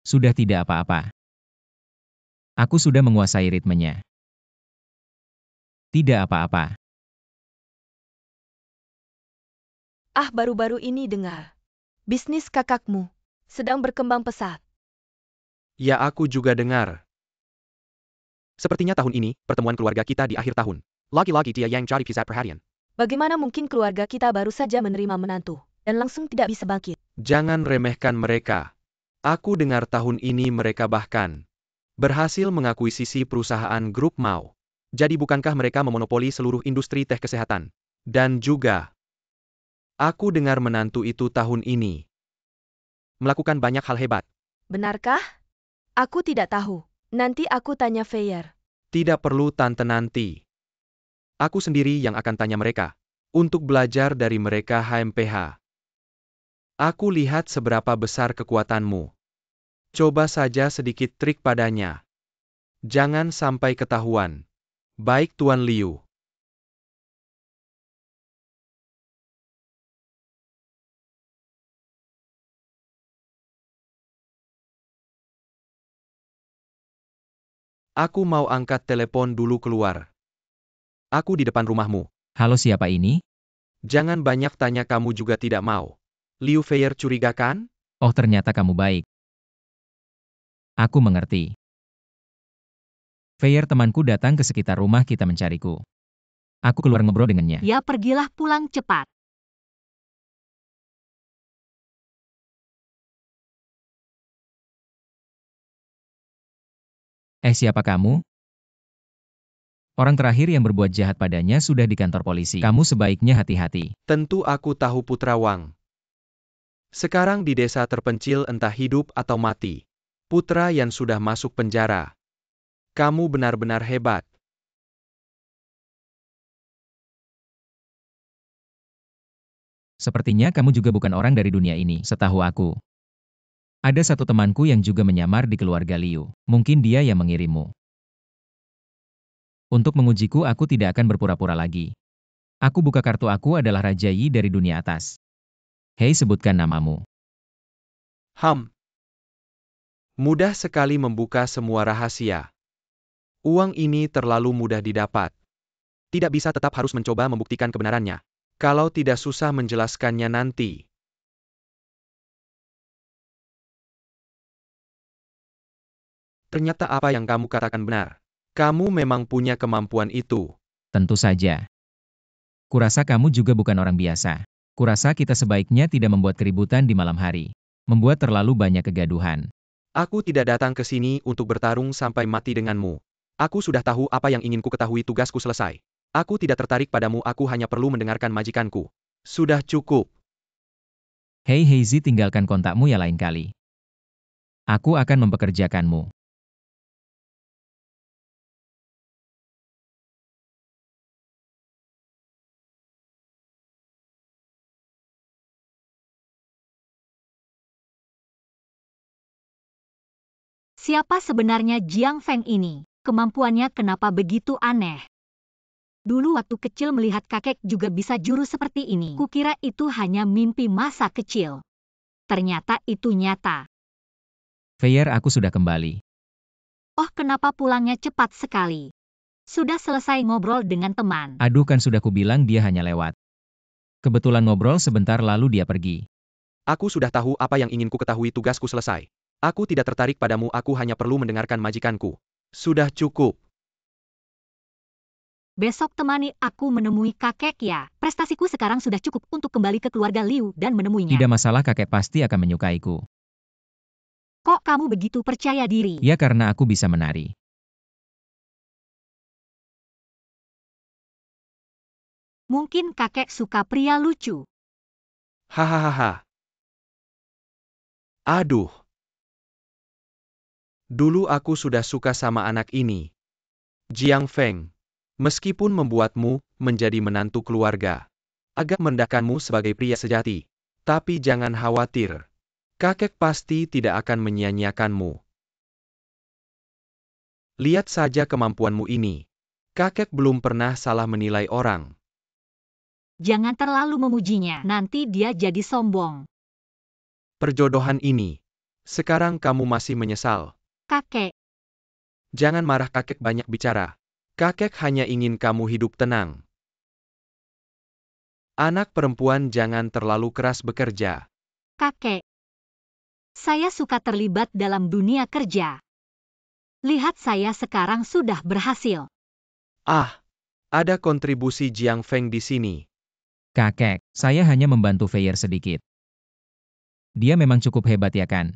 Sudah, tidak apa-apa. Aku sudah menguasai ritmenya. Tidak apa-apa. Baru-baru ini dengar. Bisnis kakakmu sedang berkembang pesat. Ya, aku juga dengar. Sepertinya tahun ini, pertemuan keluarga kita di akhir tahun. Lagi-lagi dia yang jadi pusat perhatian. Bagaimana mungkin keluarga kita baru saja menerima menantu dan langsung tidak bisa bangkit? Jangan remehkan mereka. Aku dengar tahun ini mereka bahkan berhasil mengakuisisi perusahaan grup Mao. Jadi bukankah mereka memonopoli seluruh industri teh kesehatan? Dan juga, aku dengar menantu itu tahun ini melakukan banyak hal hebat. Benarkah? Aku tidak tahu. Nanti aku tanya Feier. Tidak perlu tante nanti. Aku sendiri yang akan tanya mereka. Untuk belajar dari mereka HMPH. Aku lihat seberapa besar kekuatanmu. Coba saja sedikit trik padanya. Jangan sampai ketahuan. Baik Tuan Liu. Aku mau angkat telepon dulu keluar. Aku di depan rumahmu. Halo, siapa ini? Jangan banyak tanya, kamu juga tidak mau. Liu Feier curiga kan? Oh, ternyata kamu baik. Aku mengerti. Feier, temanku, datang ke sekitar rumah kita mencariku. Aku keluar ngobrol dengannya. Ya, pergilah pulang cepat. Siapa kamu? Orang terakhir yang berbuat jahat padanya sudah di kantor polisi. Kamu sebaiknya hati-hati. Tentu aku tahu Putra Wang. Sekarang di desa terpencil entah hidup atau mati. Putra yang sudah masuk penjara. Kamu benar-benar hebat. Sepertinya kamu juga bukan orang dari dunia ini, setahu aku. Ada satu temanku yang juga menyamar di keluarga Liu. Mungkin dia yang mengirimmu. Untuk mengujiku, aku tidak akan berpura-pura lagi. Aku buka kartu, aku adalah Raja Yi dari dunia atas. Hei, sebutkan namamu. Mudah sekali membuka semua rahasia. Uang ini terlalu mudah didapat. Tidak bisa tetap harus mencoba membuktikan kebenarannya. Kalau tidak susah menjelaskannya nanti. Ternyata apa yang kamu katakan benar. Kamu memang punya kemampuan itu. Tentu saja. Kurasa kamu juga bukan orang biasa. Kurasa kita sebaiknya tidak membuat keributan di malam hari. Membuat terlalu banyak kegaduhan. Aku tidak datang ke sini untuk bertarung sampai mati denganmu. Aku sudah tahu apa yang ingin ku ketahui, tugasku selesai. Aku tidak tertarik padamu, aku hanya perlu mendengarkan majikanku. Sudah cukup. Hei Heizi, tinggalkan kontakmu ya lain kali. Aku akan mempekerjakanmu. Siapa sebenarnya Jiang Feng ini? Kemampuannya kenapa begitu aneh? Dulu waktu kecil melihat kakek juga bisa jurus seperti ini. Kukira itu hanya mimpi masa kecil. Ternyata itu nyata. Feier, aku sudah kembali. Oh, kenapa pulangnya cepat sekali? Sudah selesai ngobrol dengan teman. Aduh, kan sudah kubilang dia hanya lewat. Kebetulan ngobrol sebentar lalu dia pergi. Aku sudah tahu apa yang ingin ku ketahui, tugasku selesai. Aku tidak tertarik padamu, aku hanya perlu mendengarkan majikanku. Sudah cukup. Besok temani aku menemui kakek ya. Prestasiku sekarang sudah cukup untuk kembali ke keluarga Liu dan menemuinya. Tidak masalah, kakek pasti akan menyukaiku. Kok kamu begitu percaya diri? Ya, karena aku bisa menari. Mungkin kakek suka pria lucu. Hahaha. Aduh. Dulu aku sudah suka sama anak ini. Jiang Feng. Meskipun membuatmu menjadi menantu keluarga. Agak merendahkanmu sebagai pria sejati. Tapi jangan khawatir. Kakek pasti tidak akan menyia-nyiakanmu. Lihat saja kemampuanmu ini. Kakek belum pernah salah menilai orang. Jangan terlalu memujinya, nanti dia jadi sombong. Perjodohan ini. Sekarang kamu masih menyesal. Kakek, Jangan marah, kakek banyak bicara. Kakek hanya ingin kamu hidup tenang. Anak perempuan jangan terlalu keras bekerja. kakek. Saya suka terlibat dalam dunia kerja. Lihat saya sekarang sudah berhasil. Ah, ada kontribusi Jiang Feng di sini. Kakek, saya hanya membantu Feier sedikit. Dia memang cukup hebat ya kan?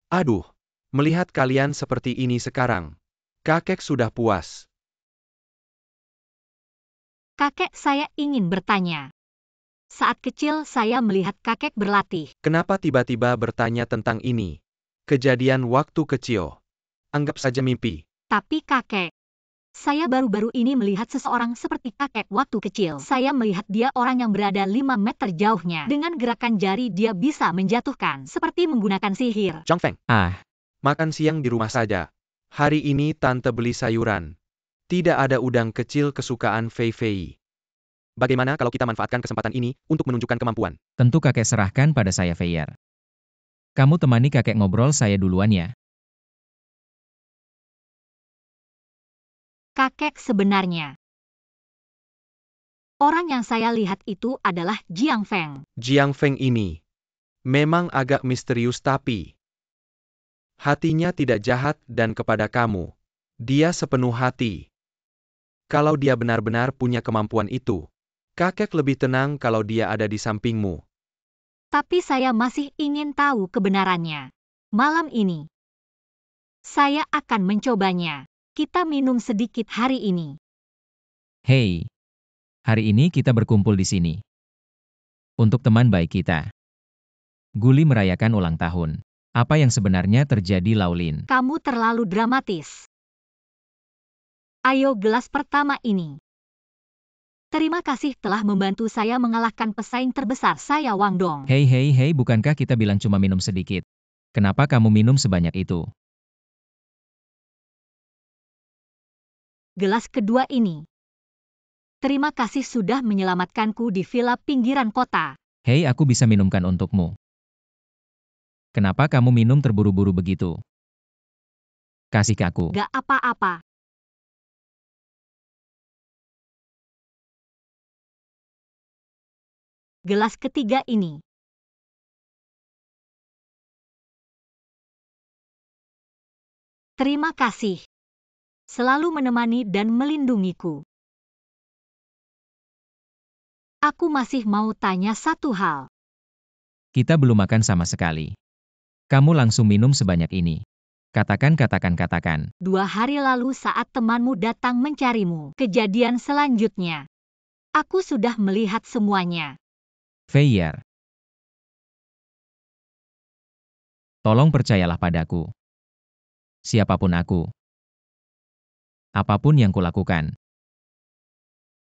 Aduh, melihat kalian seperti ini sekarang. Kakek sudah puas. Kakek, saya ingin bertanya. Saat kecil saya melihat kakek berlatih. Kenapa tiba-tiba bertanya tentang ini? Kejadian waktu kecil. Anggap saja mimpi. Tapi kakek, saya baru-baru ini melihat seseorang seperti kakek waktu kecil. Saya melihat dia orang yang berada 5 meter jauhnya. Dengan gerakan jari dia bisa menjatuhkan, seperti menggunakan sihir. Jiang Feng, Ah, makan siang di rumah saja. Hari ini tante beli sayuran. Tidak ada udang kecil kesukaan Fei Fei. Bagaimana kalau kita manfaatkan kesempatan ini untuk menunjukkan kemampuan? tentu kakek serahkan pada saya Feier. Kamu temani kakek ngobrol saya duluan ya. Kakek sebenarnya. Orang yang saya lihat itu adalah Jiang Feng. Jiang Feng ini memang agak misterius, tapi hatinya tidak jahat dan kepada kamu. Dia sepenuh hati. Kalau dia benar-benar punya kemampuan itu, kakek lebih tenang kalau dia ada di sampingmu. Tapi saya masih ingin tahu kebenarannya. Malam ini, saya akan mencobanya. Kita minum sedikit hari ini. Hei, hari ini kita berkumpul di sini. Untuk teman baik kita. Guli merayakan ulang tahun. Apa yang sebenarnya terjadi, Laulin? Kamu terlalu dramatis. Ayo gelas pertama ini. Terima kasih telah membantu saya mengalahkan pesaing terbesar saya, Wang Dong. Hei, bukankah kita bilang cuma minum sedikit? Kenapa kamu minum sebanyak itu? Gelas kedua ini. Terima kasih sudah menyelamatkanku di villa pinggiran kota. Hei, aku bisa minumkan untukmu. Kenapa kamu minum terburu-buru begitu? Kasih ke aku. Gak apa-apa. gelas ketiga ini. Terima kasih. Selalu menemani dan melindungiku. Aku masih mau tanya satu hal. Kita belum makan sama sekali. Kamu langsung minum sebanyak ini. Katakan. 2 hari lalu saat temanmu datang mencarimu. Kejadian selanjutnya. Aku sudah melihat semuanya. Feyre. Tolong percayalah padaku. Siapapun aku. Apapun yang kulakukan.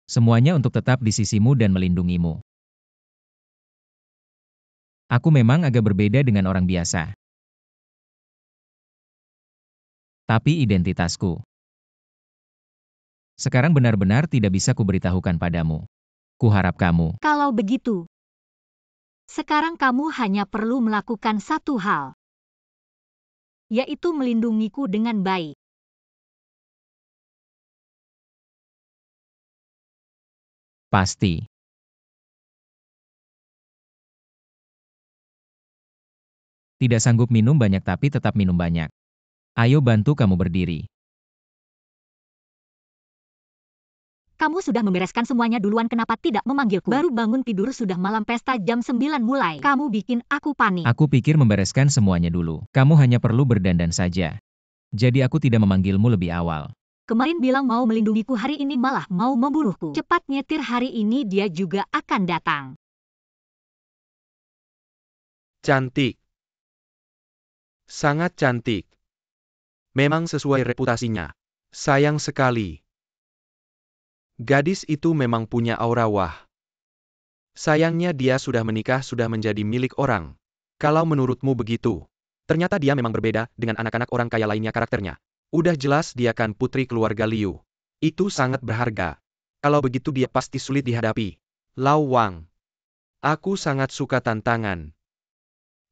Semuanya untuk tetap di sisimu dan melindungimu. Aku memang agak berbeda dengan orang biasa. Tapi identitasku. Sekarang benar-benar tidak bisa kuberitahukan padamu. Kuharap kamu. Kalau begitu, sekarang kamu hanya perlu melakukan satu hal, yaitu melindungiku dengan baik. Pasti. Tidak sanggup minum banyak tapi tetap minum banyak. Ayo bantu kamu berdiri. Kamu sudah membereskan semuanya duluan, kenapa tidak memanggilku? Baru bangun tidur sudah malam, pesta jam 9 mulai. Kamu bikin aku panik. Aku pikir membereskan semuanya dulu. Kamu hanya perlu berdandan saja. Jadi aku tidak memanggilmu lebih awal. Kemarin bilang mau melindungiku, hari ini malah mau membunuhku. Cepat nyetir, hari ini dia juga akan datang. Cantik. Sangat cantik. Memang sesuai reputasinya. Sayang sekali. Gadis itu memang punya aura wah. Sayangnya dia sudah menikah, sudah menjadi milik orang. Kalau menurutmu begitu, ternyata dia memang berbeda dengan anak-anak orang kaya lainnya karakternya. Udah jelas dia kan putri keluarga Liu. Itu sangat berharga. Kalau begitu dia pasti sulit dihadapi. Lau Wang. Aku sangat suka tantangan.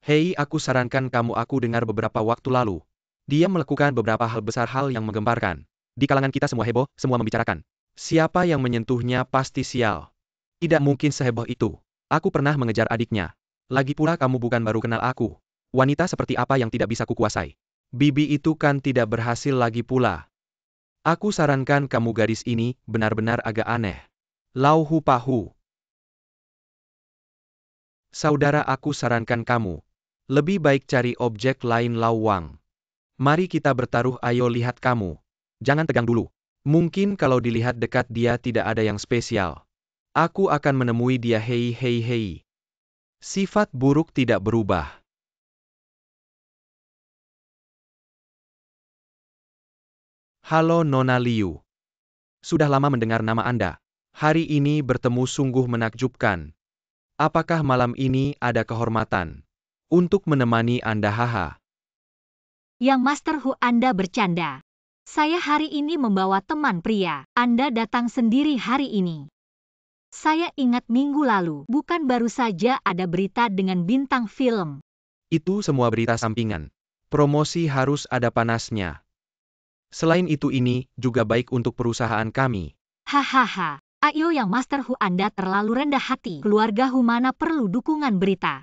Hei, aku sarankan kamu, aku dengar beberapa waktu lalu. Dia melakukan beberapa hal besar, hal yang menggemparkan. Di kalangan kita semua heboh, semua membicarakan. Siapa yang menyentuhnya pasti sial. Tidak mungkin seheboh itu. Aku pernah mengejar adiknya. Lagi pula kamu bukan baru kenal aku. Wanita seperti apa yang tidak bisa kukuasai? Bibi itu kan tidak berhasil lagi pula. Aku sarankan kamu, gadis ini benar-benar agak aneh. Lau Hu Pahu. Saudara, aku sarankan kamu. Lebih baik cari objek lain, Lau Wang. Mari kita bertaruh, ayo lihat kamu. Jangan tegang dulu. Mungkin kalau dilihat dekat dia tidak ada yang spesial. Aku akan menemui dia, hei. Sifat buruk tidak berubah. Halo Nona Liu. Sudah lama mendengar nama Anda. Hari ini bertemu sungguh menakjubkan. Apakah malam ini ada kehormatan untuk menemani Anda? Haha. Yang Master Hu, Anda bercanda. Saya hari ini membawa teman pria. Anda datang sendiri hari ini. Saya ingat minggu lalu, bukan baru saja ada berita dengan bintang film. Itu semua berita sampingan. Promosi harus ada panasnya. Selain itu ini juga baik untuk perusahaan kami. Hahaha. Ayo yang Master Hu, Anda terlalu rendah hati. Keluarga Hu mana perlu dukungan berita.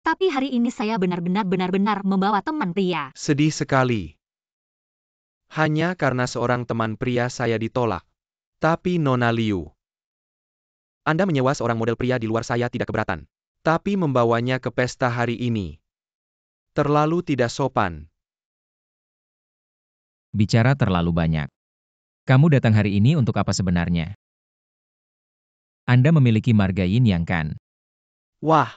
Tapi hari ini saya benar-benar membawa teman pria. Sedih sekali. Hanya karena seorang teman pria saya ditolak. Tapi Nona Liu, Anda menyewa seorang model pria di luar, saya tidak keberatan. Tapi membawanya ke pesta hari ini terlalu tidak sopan. Bicara terlalu banyak. Kamu datang hari ini untuk apa sebenarnya? Anda memiliki marga yin yang kan? Wah,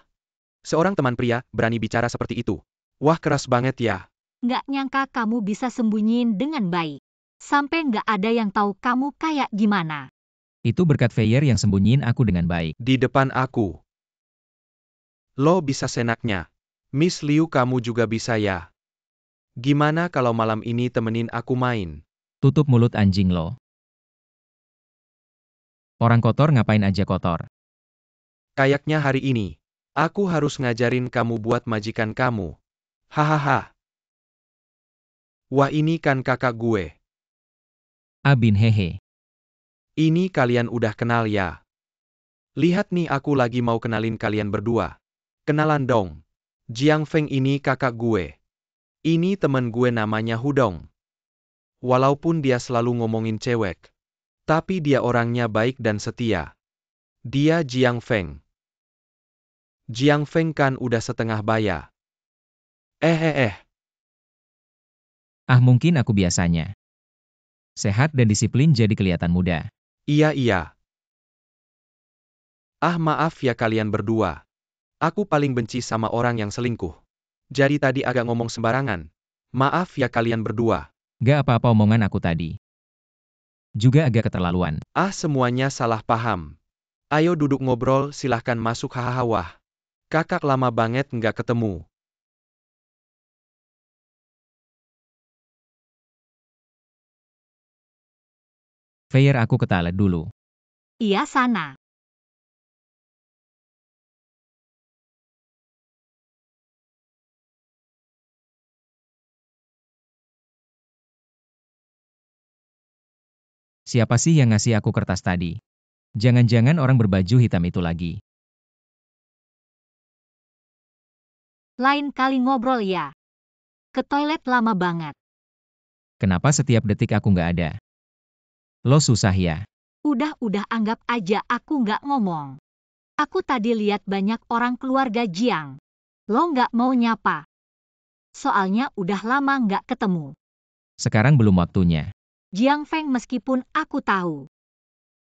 seorang teman pria berani bicara seperti itu. Wah, keras banget ya. Nggak nyangka kamu bisa sembunyiin dengan baik. Sampai nggak ada yang tahu kamu kayak gimana. Itu berkat Feyre yang sembunyiin aku dengan baik. Di depan aku. Lo bisa senaknya. Miss Liu, kamu juga bisa ya. Gimana kalau malam ini temenin aku main? Tutup mulut anjing lo. Orang kotor ngapain aja kotor. Kayaknya hari ini, aku harus ngajarin kamu buat majikan kamu. Hahaha. Wah, ini kan kakak gue. Abin, hehe. Ini kalian udah kenal ya? Lihat nih, aku lagi mau kenalin kalian berdua. Kenalan dong. Jiang Feng ini kakak gue. Ini temen gue namanya Hudong. Walaupun dia selalu ngomongin cewek, tapi dia orangnya baik dan setia. Dia Jiang Feng. Jiang Feng kan udah setengah baya. Mungkin aku biasanya. Sehat dan disiplin jadi kelihatan muda. Iya. Maaf ya kalian berdua. Aku paling benci sama orang yang selingkuh. Jadi tadi agak ngomong sembarangan. Maaf ya kalian berdua. Gak apa-apa omongan aku tadi. Juga agak keterlaluan. Semuanya salah paham. Ayo duduk ngobrol, silahkan masuk. Hahaha. Wah, kakak lama banget nggak ketemu. Fair, aku ke toilet dulu. Iya sana. Siapa sih yang ngasih aku kertas tadi? Jangan-jangan orang berbaju hitam itu lagi. Lain kali ngobrol ya. Ke toilet lama banget. Kenapa setiap detik aku nggak ada? Lo susah ya? Udah anggap aja aku nggak ngomong. Aku tadi lihat banyak orang keluarga Jiang. Lo nggak mau nyapa. Soalnya udah lama nggak ketemu. Sekarang belum waktunya. Jiang Feng, meskipun aku tahu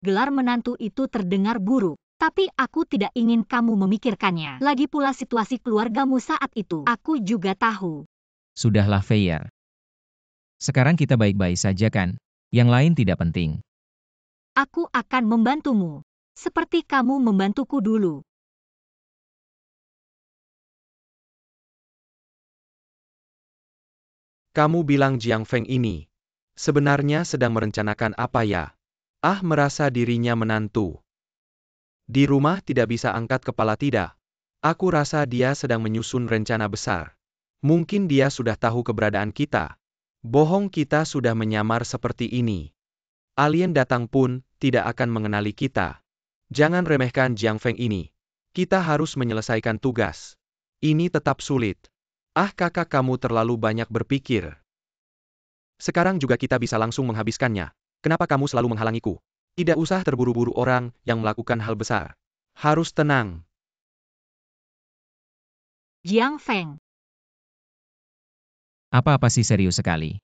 gelar menantu itu terdengar buruk, tapi aku tidak ingin kamu memikirkannya. Lagi pula situasi keluargamu saat itu, aku juga tahu. Sudahlah Fair. Sekarang kita baik-baik saja kan? Yang lain tidak penting. Aku akan membantumu, seperti kamu membantuku dulu. Kamu bilang Jiang Feng ini sebenarnya sedang merencanakan apa ya? Merasa dirinya menantu. Di rumah tidak bisa angkat kepala tidak. Aku rasa dia sedang menyusun rencana besar. Mungkin dia sudah tahu keberadaan kita. Bohong, kita sudah menyamar seperti ini. Alien datang pun tidak akan mengenali kita. Jangan remehkan Jiang Feng ini. Kita harus menyelesaikan tugas. Ini tetap sulit. Kakak, kamu terlalu banyak berpikir. Sekarang juga kita bisa langsung menghabiskannya. Kenapa kamu selalu menghalangiku? Tidak usah terburu-buru orang yang melakukan hal besar. Harus tenang. Jiang Feng, Apa-apa sih, serius sekali?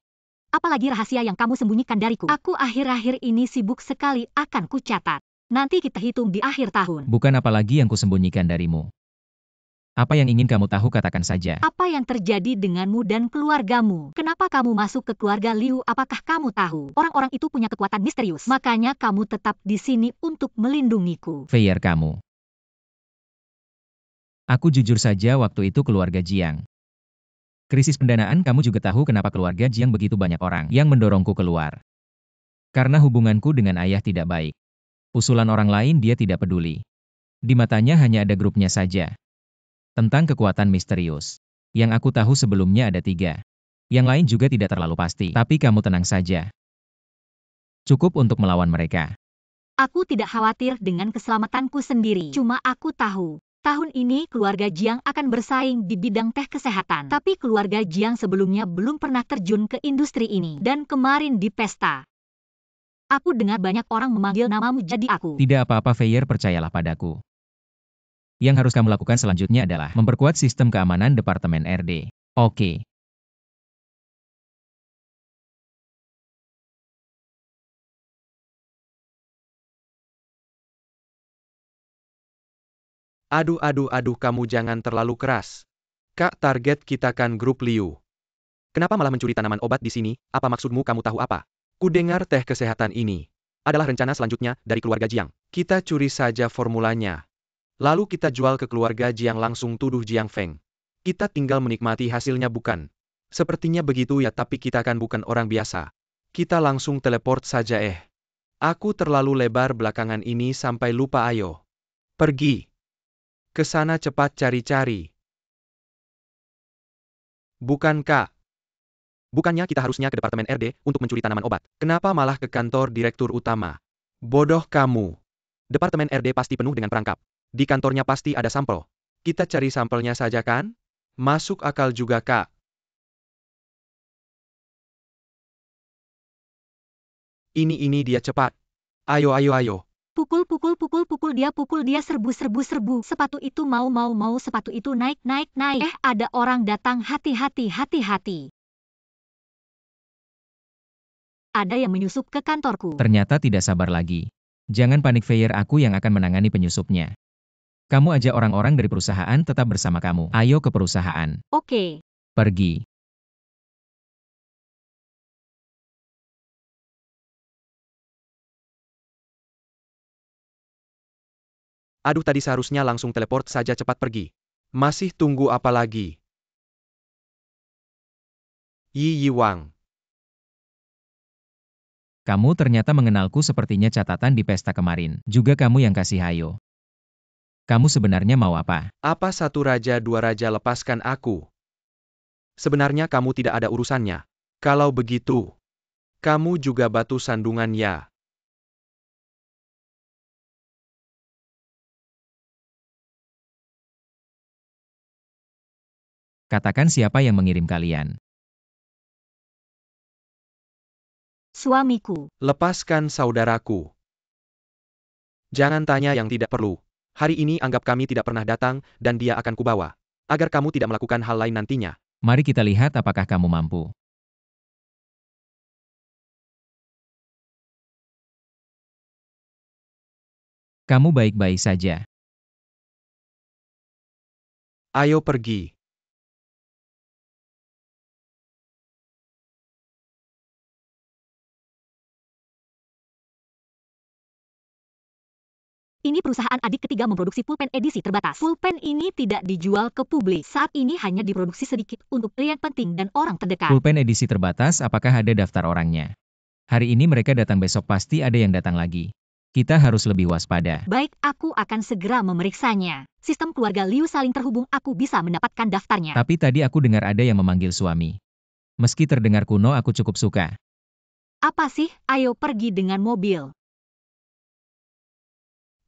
apalagi rahasia yang kamu sembunyikan dariku? Aku akhir-akhir ini sibuk sekali, akan kucatat. Nanti kita hitung di akhir tahun. Bukan apalagi yang kusembunyikan darimu. Apa yang ingin kamu tahu, katakan saja. Apa yang terjadi denganmu dan keluargamu? Kenapa kamu masuk ke keluarga Liu? Apakah kamu tahu? Orang-orang itu punya kekuatan misterius. Makanya kamu tetap di sini untuk melindungiku. Fair, kamu. Aku jujur saja, waktu itu keluarga Jiang. Krisis pendanaan, kamu juga tahu kenapa keluarga Jiang begitu banyak orang yang mendorongku keluar. Karena hubunganku dengan ayah tidak baik. Usulan orang lain dia tidak peduli. Di matanya hanya ada grupnya saja. Tentang kekuatan misterius. Yang aku tahu sebelumnya ada 3. Yang lain juga tidak terlalu pasti. Tapi kamu tenang saja. Cukup untuk melawan mereka. Aku tidak khawatir dengan keselamatanku sendiri. Cuma aku tahu, tahun ini keluarga Jiang akan bersaing di bidang teh kesehatan. Tapi keluarga Jiang sebelumnya belum pernah terjun ke industri ini. Dan kemarin di pesta, aku dengar banyak orang memanggil namamu jadi aku. Tidak apa-apa Fair, percayalah padaku. Yang harus kamu lakukan selanjutnya adalah memperkuat sistem keamanan Departemen RD. Oke. Aduh, kamu jangan terlalu keras. Kak, target kita kan grup Liu. Kenapa malah mencuri tanaman obat di sini? Apa maksudmu? Kamu tahu apa? Kudengar teh kesehatan ini adalah rencana selanjutnya dari keluarga Jiang. Kita curi saja formulanya. Lalu kita jual ke keluarga Jiang, langsung tuduh Jiang Feng. Kita tinggal menikmati hasilnya, bukan? Sepertinya begitu ya, tapi kita kan bukan orang biasa. Kita langsung teleport saja. Aku terlalu lebar belakangan ini sampai lupa. Ayo. Pergi. Ke sana cepat, cari-cari. Bukan Kak. Bukannya kita harusnya ke Departemen RD untuk mencuri tanaman obat. Kenapa malah ke kantor direktur utama? Bodoh kamu. Departemen RD pasti penuh dengan perangkap. Di kantornya pasti ada sampel. Kita cari sampelnya saja kan? Masuk akal juga, Kak. Ini dia cepat. Ayo, ayo, ayo. Pukul dia serbu. Sepatu itu mau sepatu itu naik. Ada orang datang, hati. Ada yang menyusup ke kantorku. Ternyata tidak sabar lagi. Jangan panik Fayer, aku yang akan menangani penyusupnya. Kamu ajak orang-orang dari perusahaan tetap bersama kamu. Ayo ke perusahaan. Oke. Pergi. Aduh, tadi seharusnya langsung teleport saja, cepat pergi. Masih tunggu apa lagi? Yi Wang. Kamu ternyata mengenalku, sepertinya catatan di pesta kemarin. Juga kamu yang kasih hayo. Kamu sebenarnya mau apa? Apa satu raja dua raja, lepaskan aku. Sebenarnya kamu tidak ada urusannya. Kalau begitu, kamu juga batu sandungan ya. Katakan siapa yang mengirim kalian. Suamiku. Lepaskan saudaraku. Jangan tanya yang tidak perlu. Hari ini anggap kami tidak pernah datang, dan dia akan kubawa. Agar kamu tidak melakukan hal lain nantinya. Mari kita lihat apakah kamu mampu. Kamu baik-baik saja. Ayo pergi. Ini perusahaan adik ketiga memproduksi pulpen edisi terbatas. Pulpen ini tidak dijual ke publik. Saat ini hanya diproduksi sedikit untuk klien penting dan orang terdekat. Pulpen edisi terbatas, apakah ada daftar orangnya? Hari ini mereka datang, besok pasti ada yang datang lagi. Kita harus lebih waspada. Baik, aku akan segera memeriksanya. Sistem keluarga Liu saling terhubung, aku bisa mendapatkan daftarnya. Tapi tadi aku dengar ada yang memanggil suami. Meski terdengar kuno, aku cukup suka. Apa sih? Ayo pergi dengan mobil.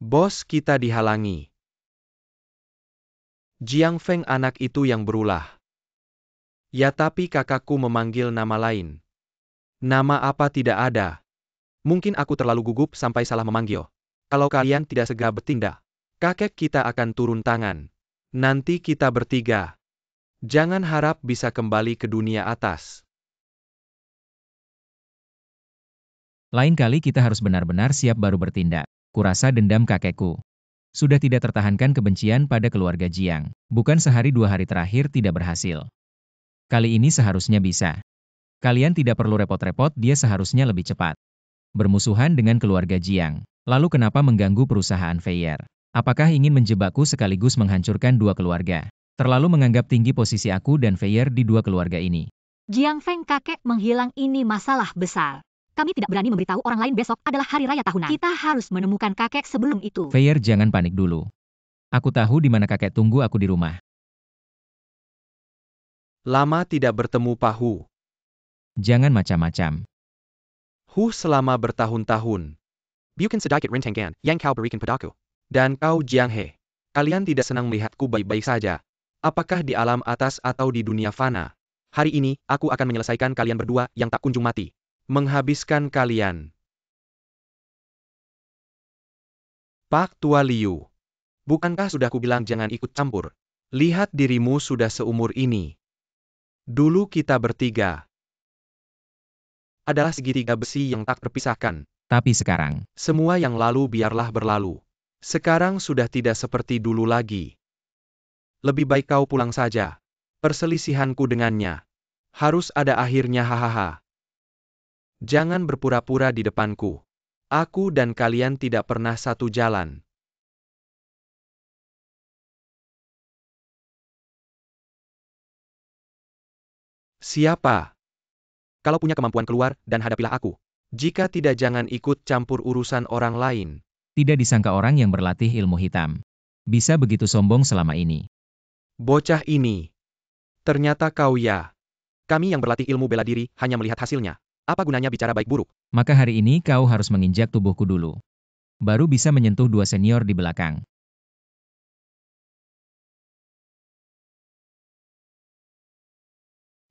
Bos kita dihalangi. Jiang Feng anak itu yang berulah. Ya, tapi kakakku memanggil nama lain. Nama apa tidak ada. Mungkin aku terlalu gugup sampai salah memanggil. Kalau kalian tidak segera bertindak, kakek kita akan turun tangan. Nanti kita bertiga. Jangan harap bisa kembali ke dunia atas. Lain kali kita harus benar-benar siap baru bertindak. Kurasa dendam kakekku. Sudah tidak tertahankan kebencian pada keluarga Jiang. Bukan sehari dua hari terakhir tidak berhasil. Kali ini seharusnya bisa. Kalian tidak perlu repot-repot, dia seharusnya lebih cepat. Bermusuhan dengan keluarga Jiang. Lalu kenapa mengganggu perusahaan Fayer? Apakah ingin menjebakku sekaligus menghancurkan dua keluarga? Terlalu menganggap tinggi posisi aku dan Fayer di dua keluarga ini. Jiang Feng, kakek menghilang, ini masalah besar. Kami tidak berani memberitahu orang lain, besok adalah hari raya tahunan. Kita harus menemukan kakek sebelum itu. Fayer, jangan panik dulu. Aku tahu di mana kakek, tunggu aku di rumah. Lama tidak bertemu Pahu. Jangan macam-macam. Selama bertahun-tahun. Bukan sedikit rintangan yang kau berikan padaku. Dan kau Jiang He. Kalian tidak senang melihatku baik-baik saja. Apakah di alam atas atau di dunia fana? Hari ini, aku akan menyelesaikan kalian berdua yang tak kunjung mati. Menghabiskan kalian. Pak Tua Liu. Bukankah sudah kubilang jangan ikut campur? Lihat dirimu sudah seumur ini. Dulu kita bertiga adalah segitiga besi yang tak terpisahkan. Tapi sekarang, semua yang lalu biarlah berlalu. Sekarang sudah tidak seperti dulu lagi. Lebih baik kau pulang saja. Perselisihanku dengannya harus ada akhirnya, hahaha. Jangan berpura-pura di depanku. Aku dan kalian tidak pernah satu jalan. Siapa? Kalau punya kemampuan, keluar dan hadapilah aku. Jika tidak, jangan ikut campur urusan orang lain. Tidak disangka orang yang berlatih ilmu hitam bisa begitu sombong selama ini. Bocah ini. Ternyata kau ya. Kami yang berlatih ilmu bela diri hanya melihat hasilnya. Apa gunanya bicara baik buruk? Maka hari ini kau harus menginjak tubuhku dulu. baru bisa menyentuh dua senior di belakang.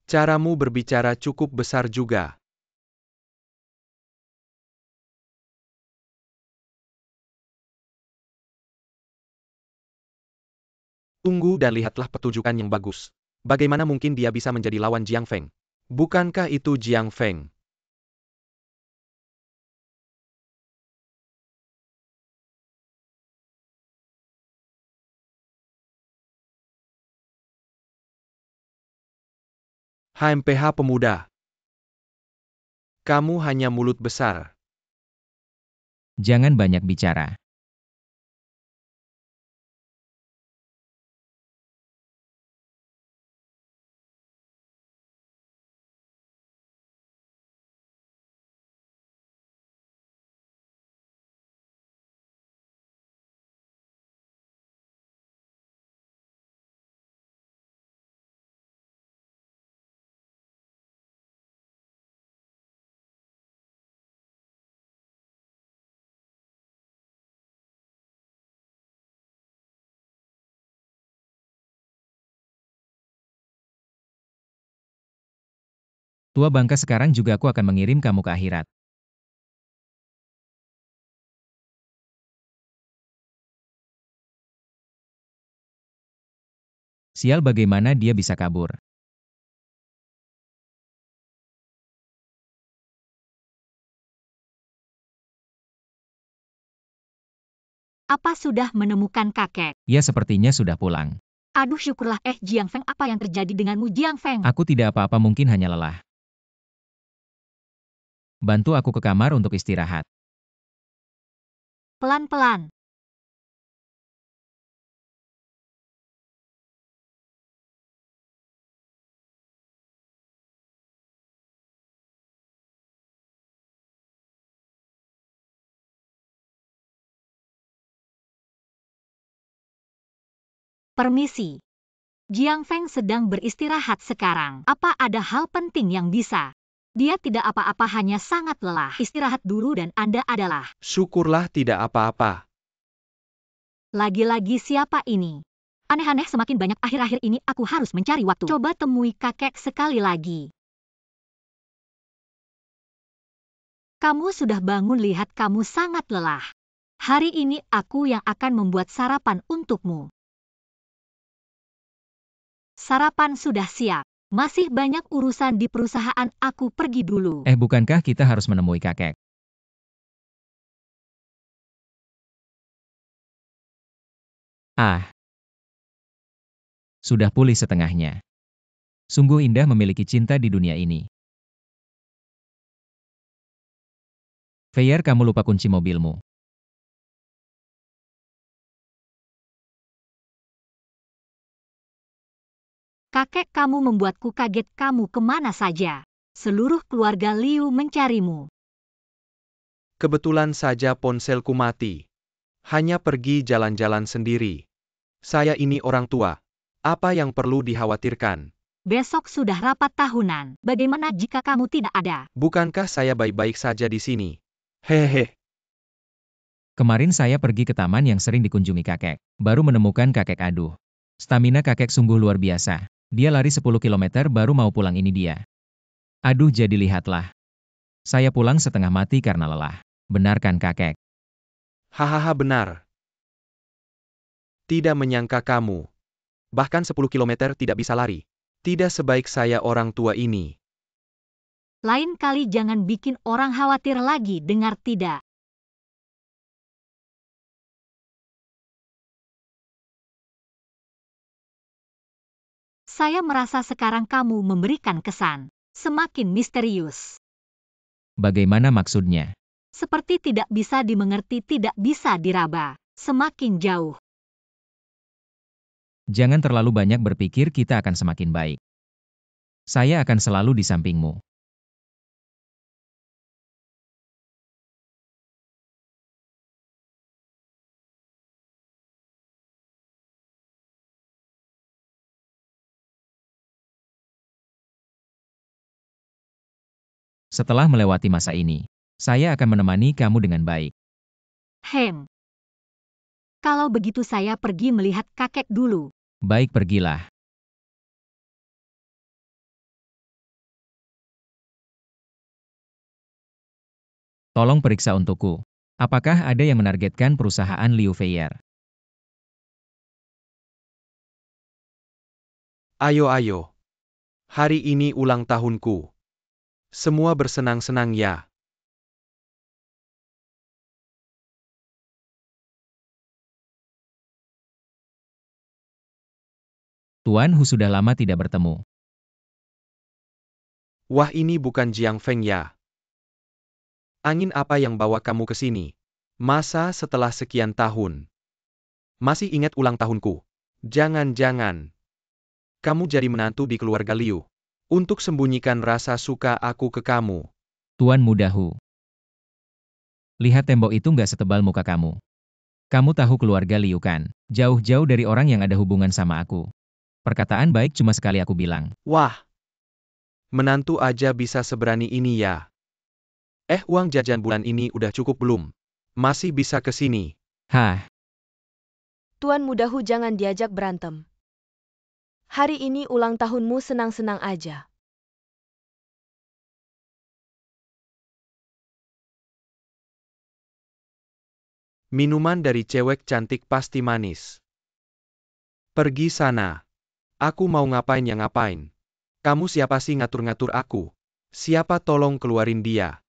Caramu berbicara cukup besar juga. Tunggu dan lihatlah pertunjukan yang bagus. Bagaimana mungkin dia bisa menjadi lawan Jiang Feng? Bukankah itu Jiang Feng? HMPH pemuda. Kamu hanya mulut besar. Jangan banyak bicara. Tua bangka sekarang juga aku akan mengirim kamu ke akhirat. Sial, bagaimana dia bisa kabur? Apa sudah menemukan kakek? Ya, sepertinya sudah pulang. Aduh, syukurlah. Jiang Feng, apa yang terjadi denganmu, Jiang Feng? Aku tidak apa-apa, mungkin hanya lelah. Bantu aku ke kamar untuk istirahat. Pelan-pelan. Permisi. Jiang Feng sedang beristirahat sekarang. Apa ada hal penting yang bisa? Dia tidak apa-apa, hanya sangat lelah. Istirahat dulu dan Anda adalah. Syukurlah tidak apa-apa. Lagi-lagi siapa ini? Aneh-aneh semakin banyak akhir-akhir ini, aku harus mencari waktu. Coba temui kakek sekali lagi. Kamu sudah bangun, lihat kamu sangat lelah. Hari ini aku yang akan membuat sarapan untukmu. Sarapan sudah siap. Masih banyak urusan di perusahaan, aku pergi dulu. Bukankah kita harus menemui kakek? Sudah pulih setengahnya. Sungguh indah memiliki cinta di dunia ini. Feier, kamu lupa kunci mobilmu. Kakek kamu membuatku kaget, kamu kemana saja? Seluruh keluarga Liu mencarimu. Kebetulan saja ponselku mati. Hanya pergi jalan-jalan sendiri. Saya ini orang tua. Apa yang perlu dikhawatirkan? Besok sudah rapat tahunan. Bagaimana jika kamu tidak ada? Bukankah saya baik-baik saja di sini? Hehehe. Kemarin saya pergi ke taman yang sering dikunjungi kakek. Baru menemukan kakek. Aduh. Stamina kakek sungguh luar biasa. Dia lari 10 km baru mau pulang, ini dia. Aduh, jadi lihatlah. Saya pulang setengah mati karena lelah. Benar kan kakek? Hahaha, benar. Tidak menyangka kamu. Bahkan 10 km tidak bisa lari. Tidak sebaik saya orang tua ini. Lain kali jangan bikin orang khawatir lagi, dengar tidak? Saya merasa sekarang kamu memberikan kesan semakin misterius. Bagaimana maksudnya? Seperti tidak bisa dimengerti, tidak bisa diraba. Semakin jauh. Jangan terlalu banyak berpikir, kita akan semakin baik. Saya akan selalu di sampingmu. Setelah melewati masa ini, saya akan menemani kamu dengan baik. Kalau begitu saya pergi melihat kakek dulu. Baik, pergilah. Tolong periksa untukku. Apakah ada yang menargetkan perusahaan Liu Feier? Ayo. Hari ini ulang tahunku. Semua bersenang-senang ya. Tuan Hu sudah lama tidak bertemu. Wah, ini bukan Jiang Feng ya. Angin apa yang bawa kamu ke sini? Masa setelah sekian tahun? Masih ingat ulang tahunku? Jangan-jangan kamu jadi menantu di keluarga Liu. Untuk sembunyikan rasa suka aku ke kamu. Tuan Muda Hu. Lihat tembok itu nggak setebal muka kamu. Kamu tahu keluarga Liu kan? Jauh-jauh dari orang yang ada hubungan sama aku. Perkataan baik cuma sekali aku bilang. Wah, menantu aja bisa seberani ini ya. Uang jajan bulan ini udah cukup belum? Masih bisa ke sini. Hah, Tuan Muda Hu, jangan diajak berantem. Hari ini ulang tahunmu, senang-senang aja. Minuman dari cewek cantik pasti manis. Pergi sana. Aku mau ngapain ya ngapain. Kamu siapa sih ngatur-ngatur aku? Siapa, tolong keluarin dia.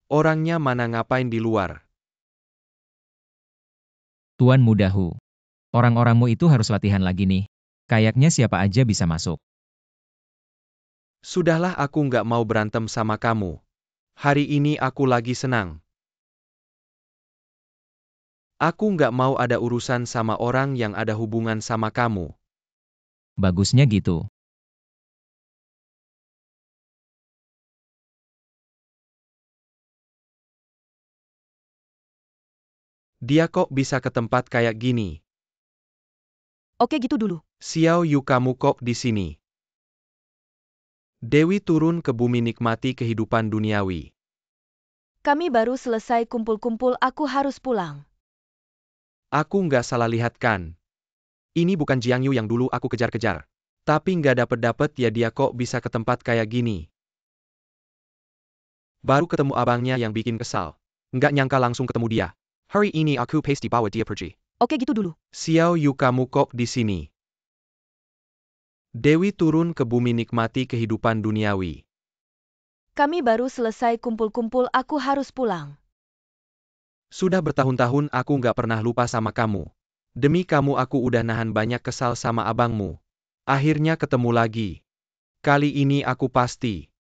Orangnya mana, ngapain di luar? Tuan Muda Hu. Orang-orangmu itu harus latihan lagi nih. Kayaknya siapa aja bisa masuk. Sudahlah, aku nggak mau berantem sama kamu. Hari ini aku lagi senang. Aku nggak mau ada urusan sama orang yang ada hubungan sama kamu. Bagusnya gitu. Dia kok bisa ke tempat kayak gini? Oke, gitu dulu. Xiao Yu, kamu kok di sini? Dewi turun ke bumi nikmati kehidupan duniawi. Kami baru selesai kumpul-kumpul, aku harus pulang. Aku nggak salah lihat kan? Ini bukan Jiang Yu yang dulu aku kejar-kejar. Tapi nggak dapet-dapet ya, dia kok bisa ke tempat kayak gini? Baru ketemu abangnya yang bikin kesal. Nggak nyangka langsung ketemu dia. Hari ini aku pasti bawa dia pergi. Oke, gitu dulu. Xiao Yu, kamu kok di sini? Dewi turun ke bumi nikmati kehidupan duniawi. Kami baru selesai kumpul-kumpul, aku harus pulang. Sudah bertahun-tahun aku nggak pernah lupa sama kamu. Demi kamu aku udah nahan banyak kesal sama abangmu. Akhirnya ketemu lagi. Kali ini aku pasti.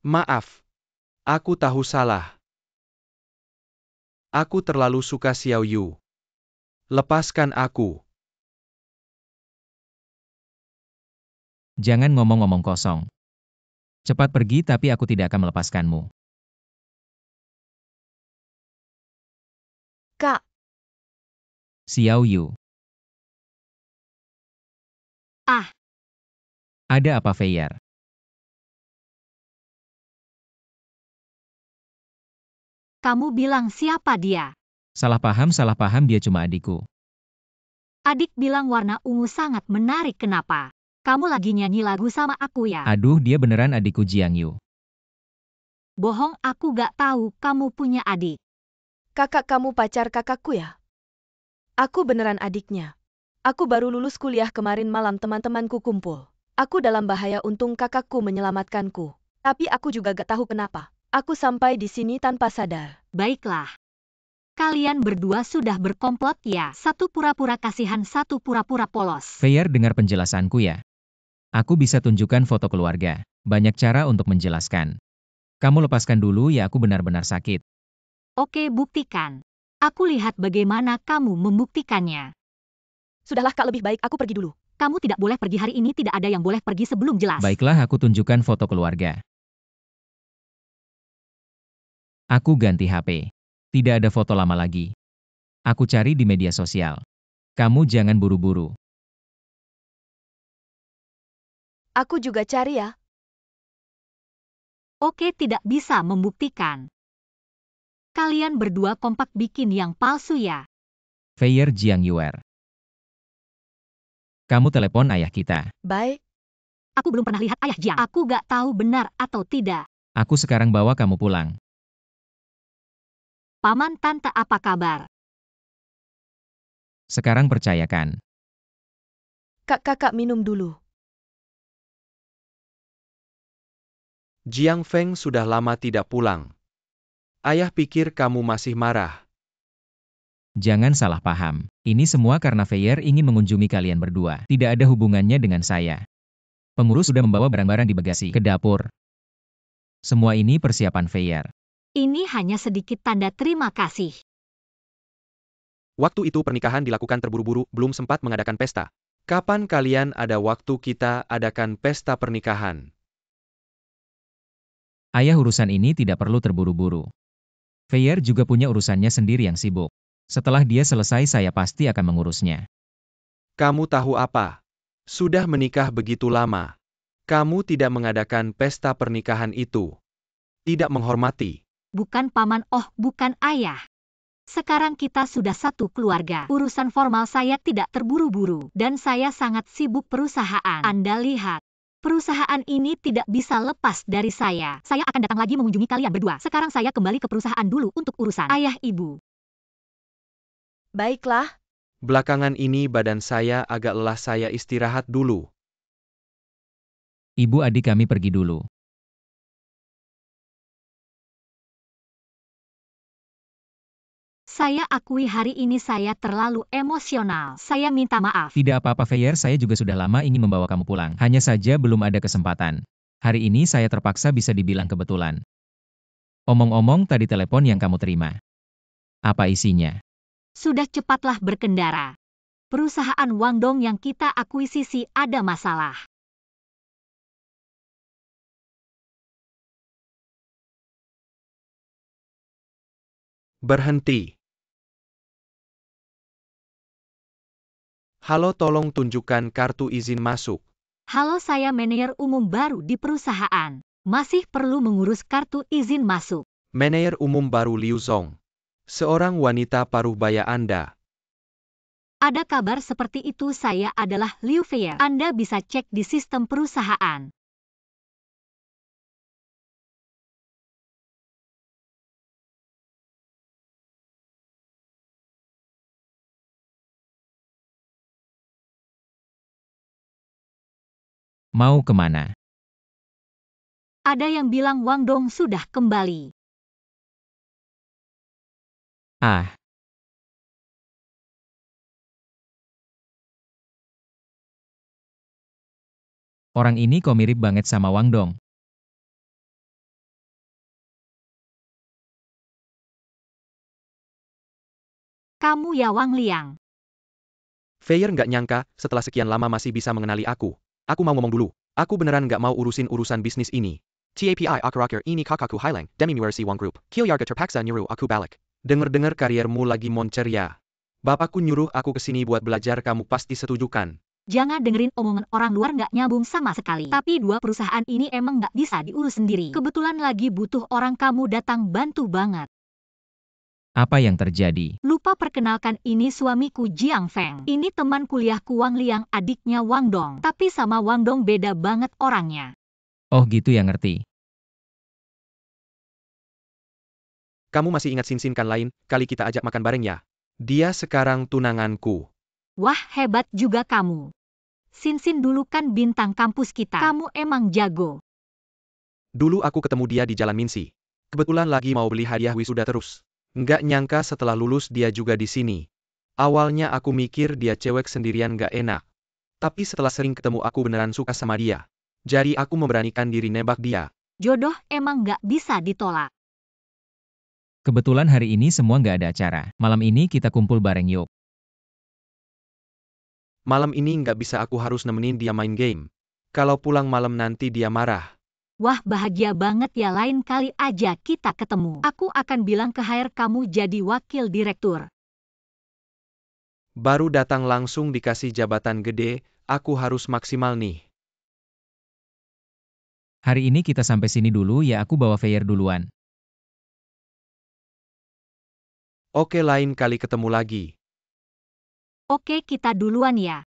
Maaf. Aku tahu salah. Aku terlalu suka Xiao Yu. Lepaskan aku. Jangan ngomong-ngomong kosong. Cepat pergi, tapi aku tidak akan melepaskanmu. Kak, Xiao Yu. Ah. Ada apa, Feier? Kamu bilang siapa dia? Salah paham, dia cuma adikku. Adik bilang warna ungu sangat menarik, kenapa? Kamu lagi nyanyi lagu sama aku ya? Aduh, dia beneran adikku Jiang Yu. Bohong, aku gak tahu kamu punya adik. kakak kamu pacar kakakku ya? Aku beneran adiknya. Aku baru lulus kuliah kemarin malam, teman-temanku kumpul. Aku dalam bahaya, untung kakakku menyelamatkanku. Tapi aku juga gak tahu kenapa. Aku sampai di sini tanpa sadar. Baiklah. Kalian berdua sudah berkomplot ya. Satu pura-pura kasihan, satu pura-pura polos. Feyre dengar penjelasanku ya. Aku bisa tunjukkan foto keluarga. Banyak cara untuk menjelaskan. Kamu lepaskan dulu ya, aku benar-benar sakit. Oke, buktikan. Aku lihat bagaimana kamu membuktikannya. Sudahlah Kak, lebih baik aku pergi dulu. Kamu tidak boleh pergi hari ini, tidak ada yang boleh pergi sebelum jelas. Baiklah, aku tunjukkan foto keluarga. Aku ganti HP. Tidak ada foto lama lagi. Aku cari di media sosial. Kamu jangan buru-buru. Aku juga cari ya. Oke, tidak bisa membuktikan. Kalian berdua kompak bikin yang palsu ya. Feyre Jiangyuer. Kamu telepon ayah kita. Baik. Aku belum pernah lihat ayah Jiang. Aku gak tahu benar atau tidak. Aku sekarang bawa kamu pulang. Paman tante apa kabar? Sekarang percayakan. Kakak minum dulu. Jiang Feng sudah lama tidak pulang. Ayah pikir kamu masih marah. Jangan salah paham. Ini semua karena Feyre ingin mengunjungi kalian berdua. Tidak ada hubungannya dengan saya. Pengurus sudah membawa barang-barang di bagasi ke dapur. Semua ini persiapan Feyre. Ini hanya sedikit tanda terima kasih. Waktu itu pernikahan dilakukan terburu-buru, belum sempat mengadakan pesta. Kapan kalian ada waktu kita adakan pesta pernikahan? Ayah, urusan ini tidak perlu terburu-buru. Feyre juga punya urusannya sendiri yang sibuk. Setelah dia selesai, saya pasti akan mengurusnya. Kamu tahu apa? Sudah menikah begitu lama. Kamu tidak mengadakan pesta pernikahan itu. Tidak menghormati. Bukan paman, oh bukan ayah. Sekarang kita sudah satu keluarga. Urusan formal saya tidak terburu-buru. Dan saya sangat sibuk perusahaan. Anda lihat. Perusahaan ini tidak bisa lepas dari saya. Saya akan datang lagi mengunjungi kalian berdua. Sekarang saya kembali ke perusahaan dulu untuk urusan ayah ibu. Baiklah. Belakangan ini badan saya agak lelah, saya istirahat dulu. Ibu adik kami pergi dulu. Saya akui hari ini saya terlalu emosional. Saya minta maaf. Tidak apa-apa Feyre, saya juga sudah lama ingin membawa kamu pulang. Hanya saja belum ada kesempatan. Hari ini saya terpaksa, bisa dibilang kebetulan. Omong-omong, tadi telepon yang kamu terima. Apa isinya? Sudah cepatlah berkendara. Perusahaan Wangdong yang kita akuisisi ada masalah. Berhenti. Halo, tolong tunjukkan kartu izin masuk. Halo, saya manajer umum baru di perusahaan. Masih perlu mengurus kartu izin masuk. Manajer umum baru Liu Zong. Seorang wanita parubaya Anda. Ada kabar seperti itu, saya adalah Liu Feyre. Anda bisa cek di sistem perusahaan. Mau kemana? Ada yang bilang Wangdong sudah kembali. Ah, orang ini kok mirip banget sama Wangdong. Kamu ya Wang Liang. Feyre nggak nyangka, setelah sekian lama masih bisa mengenali aku. Aku mau ngomong dulu. Aku beneran nggak mau urusin urusan bisnis ini. TAPI akhir-akhir ini kakakku hilang, demi si Wang Group. Kilyarga terpaksa nyuruh aku balik. Dengar-dengar kariermu lagi moncer ya. Bapakku nyuruh aku kesini buat belajar, kamu pasti setuju kan? Jangan dengerin omongan orang luar, nggak nyambung sama sekali. Tapi dua perusahaan ini emang nggak bisa diurus sendiri. Kebetulan lagi butuh orang, kamu datang bantu banget. Apa yang terjadi? Lupa perkenalkan, ini suamiku Jiang Feng. Ini teman kuliahku Wang Liang, adiknya Wang Dong. Tapi sama Wang Dong beda banget orangnya. Oh gitu ya, ngerti. Kamu masih ingat Sin kan lain, kali kita ajak makan bareng ya? Dia sekarang tunanganku. Wah, hebat juga kamu. Sin dulu kan bintang kampus kita. Kamu emang jago. Dulu aku ketemu dia di Jalan Minsi. Kebetulan lagi mau beli hadiah wisuda terus. Nggak nyangka setelah lulus dia juga di sini. Awalnya aku mikir dia cewek sendirian nggak enak. Tapi setelah sering ketemu aku beneran suka sama dia. Jadi aku memberanikan diri nembak dia. Jodoh emang nggak bisa ditolak. Kebetulan hari ini semua nggak ada acara. Malam ini kita kumpul bareng yuk. Malam ini nggak bisa, aku harus nemenin dia main game. Kalau pulang malam nanti dia marah. Wah, bahagia banget ya, lain kali aja kita ketemu. Aku akan bilang ke HR kamu jadi wakil direktur. Baru datang langsung dikasih jabatan gede, aku harus maksimal nih. Hari ini kita sampai sini dulu ya, aku bawa Fayer duluan. Oke, lain kali ketemu lagi. Oke, kita duluan ya.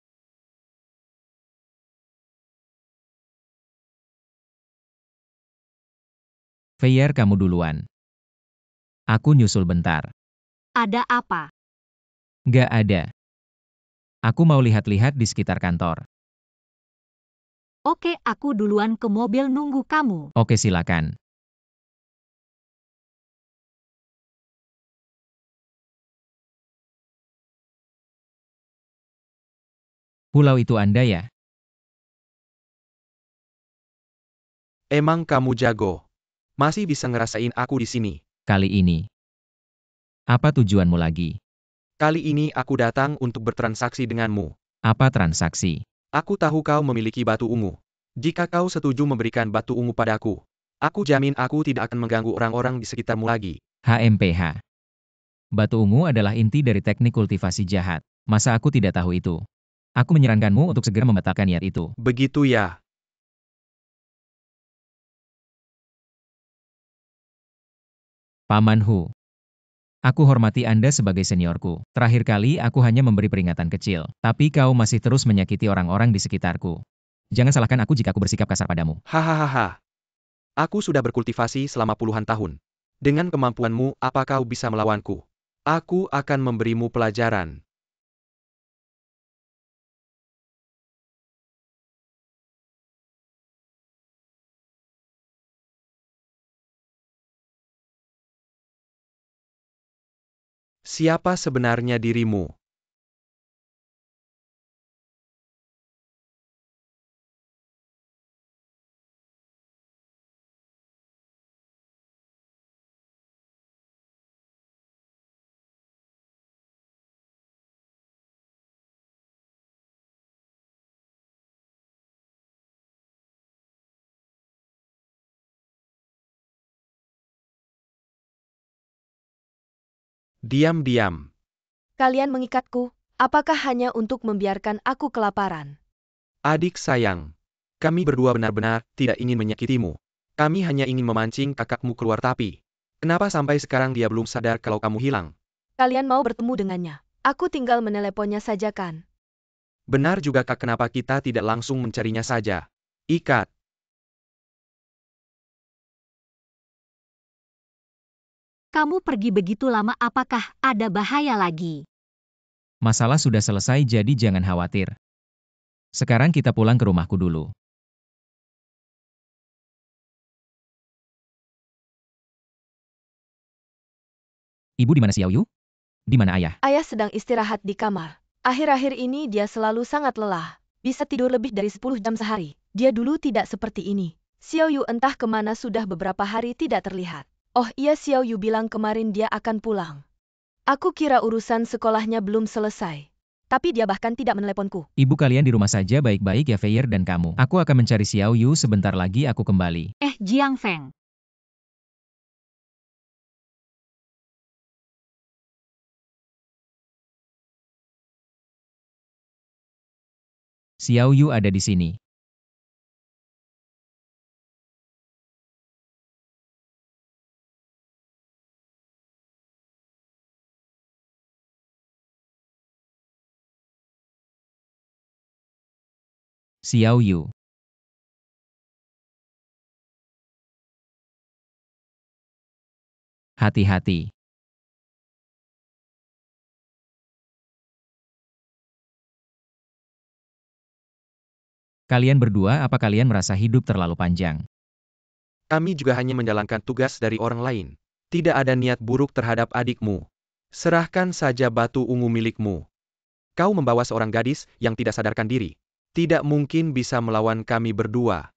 Fayer kamu duluan. Aku nyusul bentar. Ada apa? Nggak ada. Aku mau lihat-lihat di sekitar kantor. Oke, aku duluan ke mobil nunggu kamu. Oke, silakan. Pulau itu Anda ya? Emang kamu jago? Masih bisa ngerasain aku di sini. Kali ini. Apa tujuanmu lagi? Kali ini aku datang untuk bertransaksi denganmu. Apa transaksi? Aku tahu kau memiliki batu ungu. Jika kau setuju memberikan batu ungu padaku, aku jamin aku tidak akan mengganggu orang-orang di sekitarmu lagi. HMPH. Batu ungu adalah inti dari teknik kultivasi jahat. Masa aku tidak tahu itu? Aku menyarankanmu untuk segera membatalkan niat itu. Begitu ya. Paman Hu. Aku hormati Anda sebagai seniorku. Terakhir kali aku hanya memberi peringatan kecil. Tapi kau masih terus menyakiti orang-orang di sekitarku. Jangan salahkan aku jika aku bersikap kasar padamu. Hahaha. Aku sudah berkultivasi selama puluhan tahun. Dengan kemampuanmu, apa kau bisa melawanku? Aku akan memberimu pelajaran. Siapa sebenarnya dirimu? Diam-diam. Kalian mengikatku, apakah hanya untuk membiarkan aku kelaparan? Adik sayang, kami berdua benar-benar tidak ingin menyakitimu. Kami hanya ingin memancing kakakmu keluar, tapi kenapa sampai sekarang dia belum sadar kalau kamu hilang? Kalian mau bertemu dengannya? Aku tinggal meneleponnya saja kan? Benar juga kak, kenapa kita tidak langsung mencarinya saja? Ikat. Kamu pergi begitu lama, apakah ada bahaya lagi? Masalah sudah selesai jadi jangan khawatir. Sekarang kita pulang ke rumahku dulu. Ibu di mana Xiao Yu? Di mana ayah? Ayah sedang istirahat di kamar. Akhir-akhir ini dia selalu sangat lelah. Bisa tidur lebih dari 10 jam sehari. Dia dulu tidak seperti ini. Xiao Yu entah kemana sudah beberapa hari tidak terlihat. Oh iya, Xiao Yu bilang kemarin dia akan pulang. Aku kira urusan sekolahnya belum selesai. Tapi dia bahkan tidak meneleponku. Ibu kalian di rumah saja baik-baik ya Fayer dan kamu. Aku akan mencari Xiao Yu, sebentar lagi aku kembali. Jiang Feng. Xiao Yu ada di sini. Xiao Yu. Hati-hati. Kalian berdua, apa kalian merasa hidup terlalu panjang? Kami juga hanya menjalankan tugas dari orang lain. Tidak ada niat buruk terhadap adikmu. Serahkan saja batu ungu milikmu. Kau membawa seorang gadis yang tidak sadarkan diri. Tidak mungkin bisa melawan kami berdua.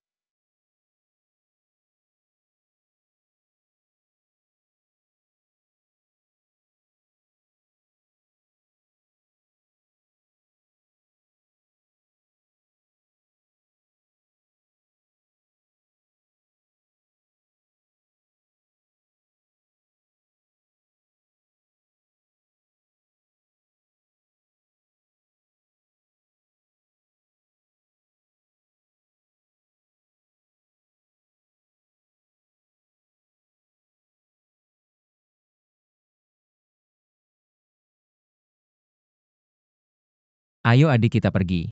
Ayo adik kita pergi.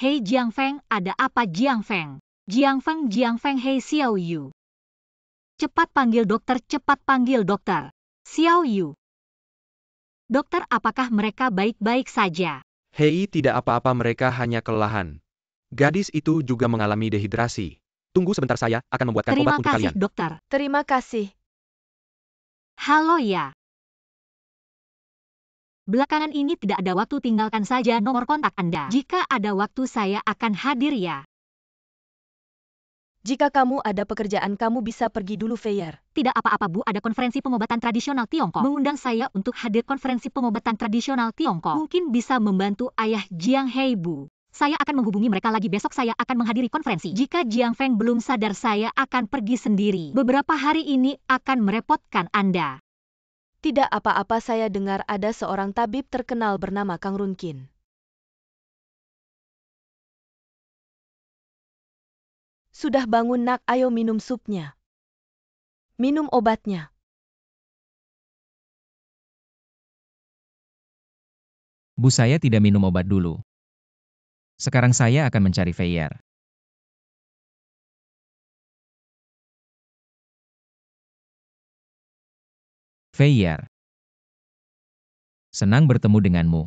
Hei Jiang Feng, ada apa Jiang Feng? Jiang Feng, hei Xiao Yu. Cepat panggil dokter. Xiao Yu. Dokter, apakah mereka baik-baik saja? Hei, tidak apa-apa, mereka hanya kelelahan. Gadis itu juga mengalami dehidrasi. Tunggu sebentar, saya akan membuatkan Terima obat untuk kasih, kalian. dokter. Terima kasih. Halo ya. Belakangan ini tidak ada waktu, tinggalkan saja nomor kontak Anda. Jika ada waktu saya akan hadir ya. Jika kamu ada pekerjaan, kamu bisa pergi dulu, Feier. Tidak apa-apa Bu, ada konferensi pengobatan tradisional Tiongkok. Mengundang saya untuk hadir konferensi pengobatan tradisional Tiongkok. Mungkin bisa membantu ayah Jiang Hei Bu. Saya akan menghubungi mereka lagi besok, saya akan menghadiri konferensi. Jika Jiang Feng belum sadar, saya akan pergi sendiri. Beberapa hari ini akan merepotkan Anda. Tidak apa-apa, saya dengar ada seorang tabib terkenal bernama Kang Runkin. Sudah bangun nak, ayo minum supnya. Minum obatnya. Bu, saya tidak minum obat dulu. Sekarang saya akan mencari Feier. Feier. Senang bertemu denganmu.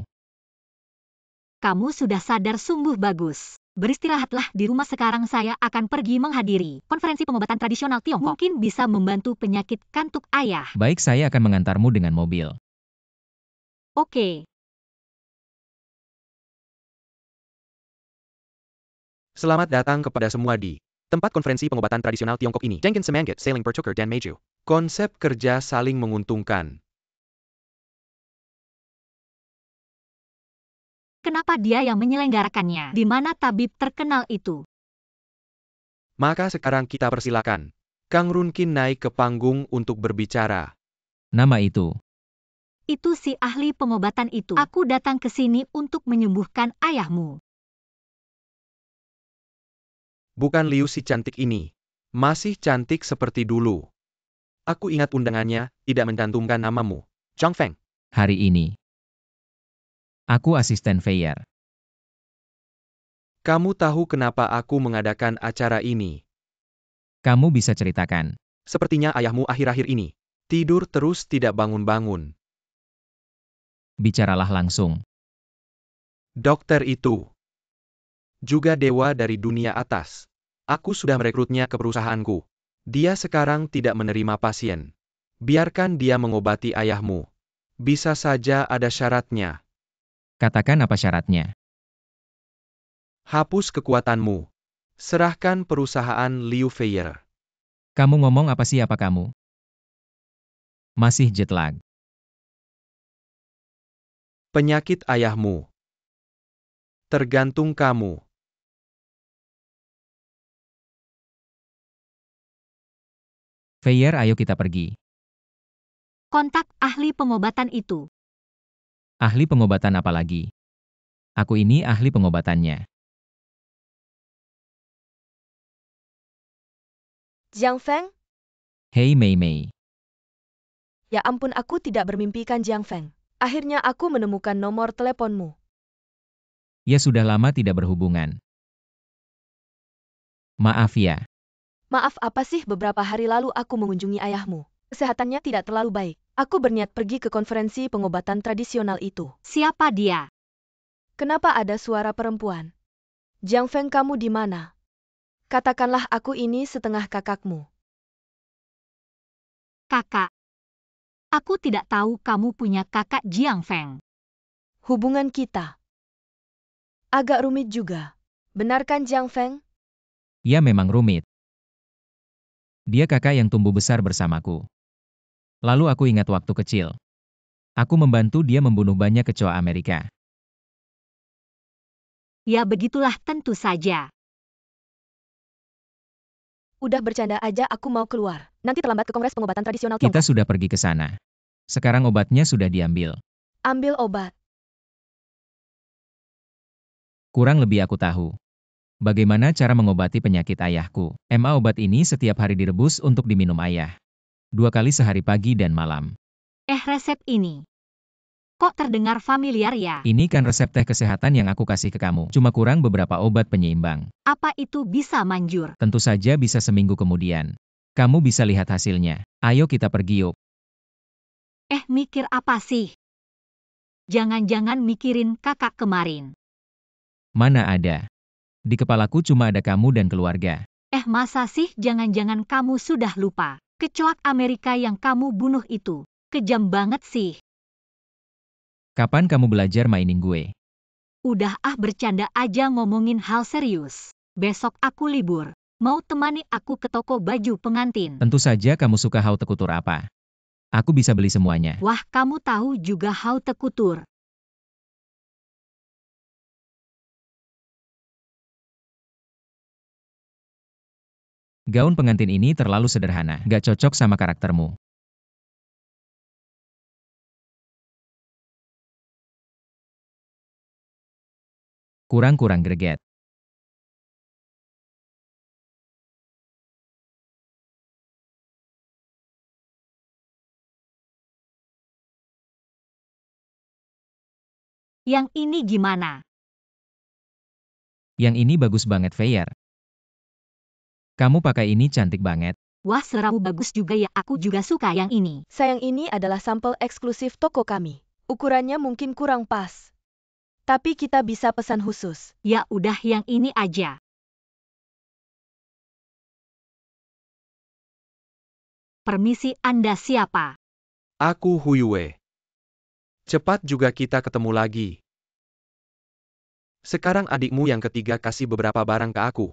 Kamu sudah sadar, sungguh bagus. Beristirahatlah di rumah, sekarang saya akan pergi menghadiri konferensi pengobatan tradisional Tiongkok. Mungkin bisa membantu penyakit kantuk ayah. Baik, saya akan mengantarmu dengan mobil. Oke. Selamat datang kepada semua di tempat konferensi pengobatan tradisional Tiongkok ini. Jenkins Semangat, Sailing Pertuker dan Meiju. Konsep kerja saling menguntungkan. Kenapa dia yang menyelenggarakannya? Di mana tabib terkenal itu? Maka sekarang kita persilakan Kang Runkin naik ke panggung untuk berbicara. Nama itu. Itu si ahli pengobatan itu. Aku datang ke sini untuk menyembuhkan ayahmu. Bukan Liu si cantik ini. Masih cantik seperti dulu. Aku ingat undangannya, tidak mencantumkan namamu. Zhang Feng. Hari ini. Aku asisten Feier. Kamu tahu kenapa aku mengadakan acara ini? Kamu bisa ceritakan. Sepertinya ayahmu akhir-akhir ini tidur terus tidak bangun-bangun. Bicaralah langsung. Dokter itu juga dewa dari dunia atas. Aku sudah merekrutnya ke perusahaanku. Dia sekarang tidak menerima pasien. Biarkan dia mengobati ayahmu. Bisa saja ada syaratnya. Katakan apa syaratnya. Hapus kekuatanmu. Serahkan perusahaan Liu Feier. Kamu ngomong apa, siapa kamu? Masih jet lag. Penyakit ayahmu tergantung kamu. Feier, ayo kita pergi. Kontak ahli pengobatan itu. Ahli pengobatan apa lagi? Aku ini ahli pengobatannya. Jiang Feng? Hei Mei Mei. Ya ampun, aku tidak bermimpikan Jiang Feng. Akhirnya aku menemukan nomor teleponmu. Ya sudah lama tidak berhubungan. Maaf ya. Maaf apa sih, beberapa hari lalu aku mengunjungi ayahmu. Kesehatannya tidak terlalu baik. Aku berniat pergi ke konferensi pengobatan tradisional itu. Siapa dia? Kenapa ada suara perempuan? Jiang Feng, kamu di mana? Katakanlah aku ini setengah kakakmu. Kakak. Aku tidak tahu kamu punya kakak Jiang Feng. Hubungan kita agak rumit juga. Benar kan Jiang Feng? Ya memang rumit. Dia kakak yang tumbuh besar bersamaku. Lalu aku ingat waktu kecil. Aku membantu dia membunuh banyak kecoa Amerika. Ya begitulah tentu saja. Udah bercanda aja, aku mau keluar. Nanti terlambat ke Kongres Pengobatan Tradisional Kita Tiongkok. sudah pergi ke sana. Sekarang obatnya sudah diambil. Ambil obat. Kurang lebih aku tahu. Bagaimana cara mengobati penyakit ayahku. Obat ini setiap hari direbus untuk diminum ayah. 2 kali sehari pagi dan malam. Resep ini. Kok terdengar familiar ya? Ini kan resep teh kesehatan yang aku kasih ke kamu. Cuma kurang beberapa obat penyeimbang. Apa itu bisa manjur? Tentu saja bisa seminggu kemudian. Kamu bisa lihat hasilnya. Ayo kita pergi yuk. Mikir apa sih? Jangan-jangan mikirin kakak kemarin. Mana ada. Di kepalaku cuma ada kamu dan keluarga. Masa sih jangan-jangan kamu sudah lupa? Kecoak Amerika yang kamu bunuh itu. Kejam banget sih. Kapan kamu belajar mainin gue? Udah bercanda aja ngomongin hal serius. Besok aku libur. Mau temani aku ke toko baju pengantin? Tentu saja kamu suka haute couture apa. Aku bisa beli semuanya. Wah, kamu tahu juga haute couture. Gaun pengantin ini terlalu sederhana. Gak cocok sama karaktermu. Kurang-kurang greget. Yang ini gimana? Yang ini bagus banget, Fayer. Kamu pakai ini cantik banget. Wah, seramu bagus juga ya. Aku juga suka yang ini. Sayang, ini adalah sampel eksklusif toko kami. Ukurannya mungkin kurang pas. Tapi kita bisa pesan khusus. Ya udah yang ini aja. Permisi, Anda siapa? Aku Huyue. Cepat juga kita ketemu lagi. Sekarang adikmu yang ketiga kasih beberapa barang ke aku.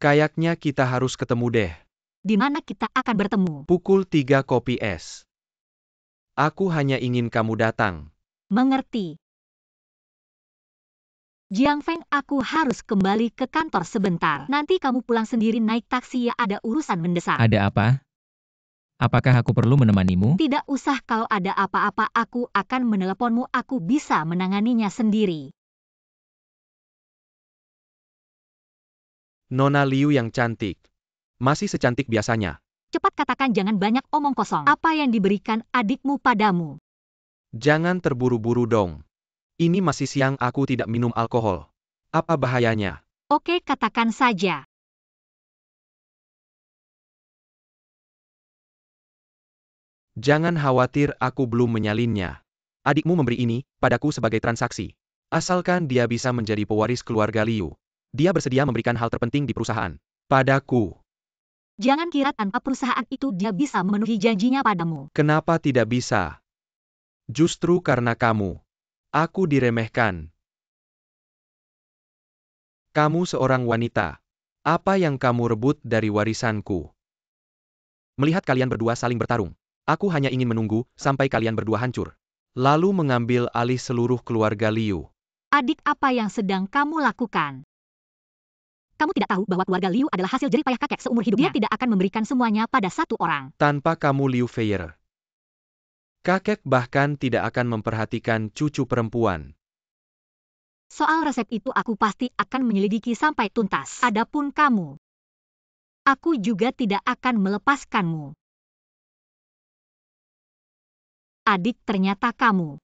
Kayaknya kita harus ketemu deh. Di mana kita akan bertemu? Pukul 3 kopi es. Aku hanya ingin kamu datang. Mengerti. Jiang Feng, aku harus kembali ke kantor sebentar. Nanti kamu pulang sendiri naik taksi ya, ada urusan mendesak. Ada apa? Apakah aku perlu menemanimu? Tidak usah, kalau ada apa-apa aku akan meneleponmu, aku bisa menanganinya sendiri. Nona Liu yang cantik. Masih secantik biasanya. Cepat katakan, jangan banyak omong kosong. Apa yang diberikan adikmu padamu? Jangan terburu-buru dong. Ini masih siang, aku tidak minum alkohol. Apa bahayanya? Oke, katakan saja. Jangan khawatir, aku belum menyalinnya. Adikmu memberi ini padaku sebagai transaksi. Asalkan dia bisa menjadi pewaris keluarga Liu. Dia bersedia memberikan hal terpenting di perusahaan. Padaku. Jangan kira tanpa perusahaan itu dia bisa memenuhi janjinya padamu. Kenapa tidak bisa? Justru karena kamu. Aku diremehkan. Kamu seorang wanita. Apa yang kamu rebut dari warisanku? Melihat kalian berdua saling bertarung, aku hanya ingin menunggu sampai kalian berdua hancur. Lalu mengambil alih seluruh keluarga Liu. Adik, apa yang sedang kamu lakukan? Kamu tidak tahu bahwa keluarga Liu adalah hasil jerih payah kakek seumur hidupnya. Dia tidak akan memberikan semuanya pada satu orang. Tanpa kamu, Liu Feier, kakek bahkan tidak akan memperhatikan cucu perempuan. Soal resep itu aku pasti akan menyelidiki sampai tuntas. Adapun kamu, aku juga tidak akan melepaskanmu. Adik, ternyata kamu.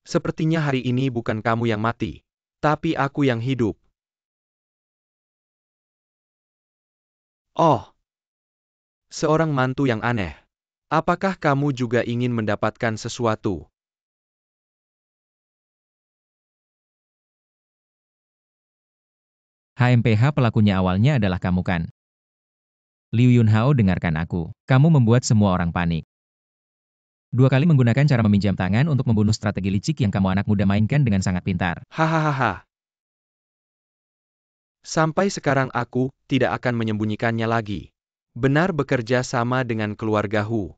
Sepertinya hari ini bukan kamu yang mati, tapi aku yang hidup. Oh, seorang mantu yang aneh. Apakah kamu juga ingin mendapatkan sesuatu? HMPH pelakunya awalnya adalah kamu kan? Liu Yunhao, dengarkan aku. Kamu membuat semua orang panik. 2 kali menggunakan cara meminjam tangan untuk membunuh strategi licik yang kamu anak muda mainkan dengan sangat pintar. Hahaha. Sampai sekarang aku tidak akan menyembunyikannya lagi. Benar bekerja sama dengan keluarga Hu.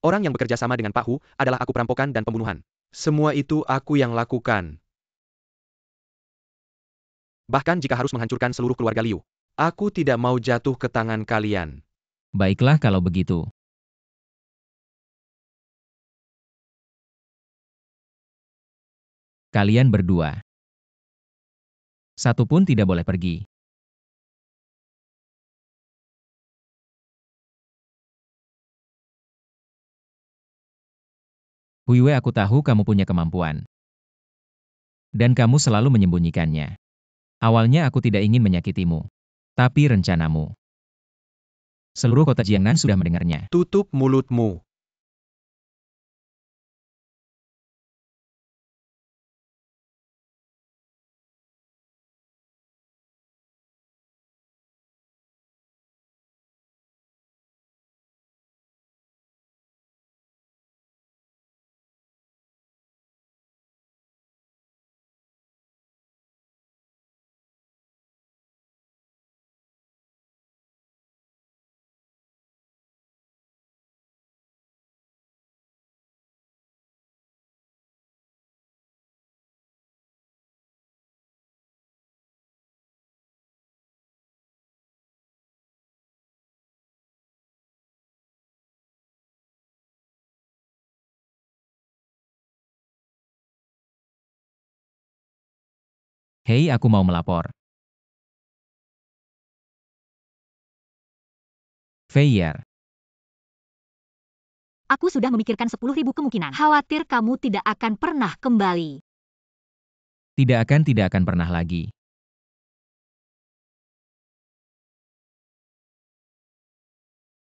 Orang yang bekerja sama dengan Pak Hu adalah aku, perampokan dan pembunuhan. Semua itu aku yang lakukan. Bahkan jika harus menghancurkan seluruh keluarga Liu. Aku tidak mau jatuh ke tangan kalian. Baiklah kalau begitu. Kalian berdua. Satu pun tidak boleh pergi. Huiwe, aku tahu kamu punya kemampuan. Dan kamu selalu menyembunyikannya. Awalnya aku tidak ingin menyakitimu. Tapi rencanamu. Seluruh kota Jiangnan sudah mendengarnya. Tutup mulutmu. Hei, aku mau melapor. Feier. Aku sudah memikirkan 10.000 kemungkinan. Khawatir kamu tidak akan pernah kembali. Tidak akan pernah lagi.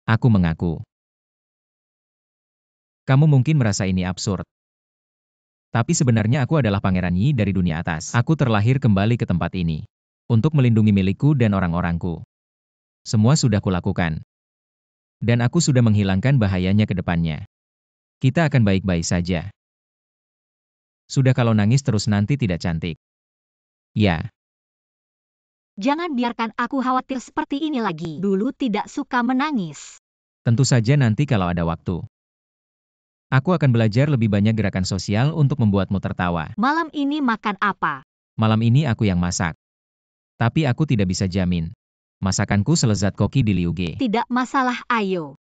Aku mengaku. Kamu mungkin merasa ini absurd. Tapi sebenarnya aku adalah Pangeran Yi dari dunia atas. Aku terlahir kembali ke tempat ini. Untuk melindungi milikku dan orang-orangku. Semua sudah kulakukan. Dan aku sudah menghilangkan bahayanya ke depannya. Kita akan baik-baik saja. Sudah, kalau nangis terus nanti tidak cantik. Ya. Jangan biarkan aku khawatir seperti ini lagi. Dulu tidak suka menangis. Tentu saja nanti kalau ada waktu. Aku akan belajar lebih banyak gerakan sosial untuk membuatmu tertawa. Malam ini makan apa? Malam ini aku yang masak. Tapi aku tidak bisa jamin. Masakanku selezat koki di Liu Ge. Tidak masalah, ayo.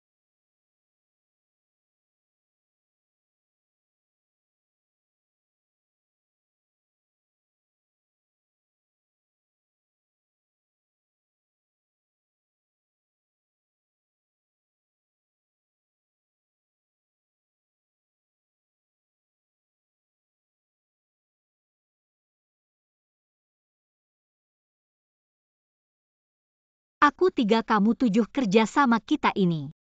Aku 3, kamu 7, kerja sama kita ini.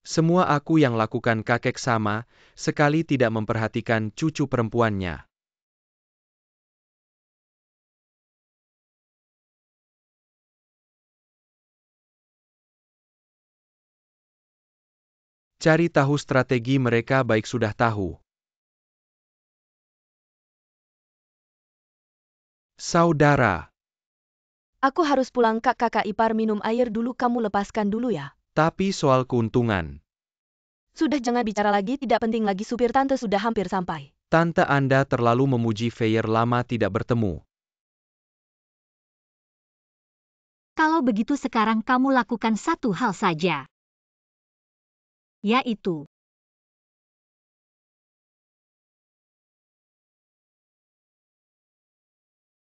Semua aku yang lakukan, kakek sama, sekali tidak memperhatikan cucu perempuannya. Cari tahu strategi mereka, baik sudah tahu. Saudara. Aku harus pulang, Kak. Kakak ipar minum air dulu, kamu lepaskan dulu ya. Tapi soal keuntungan. Sudah, jangan bicara lagi, tidak penting lagi, supir tante sudah hampir sampai. Tante Anda terlalu memuji Feier, lama tidak bertemu. Kalau begitu sekarang kamu lakukan satu hal saja. Yaitu.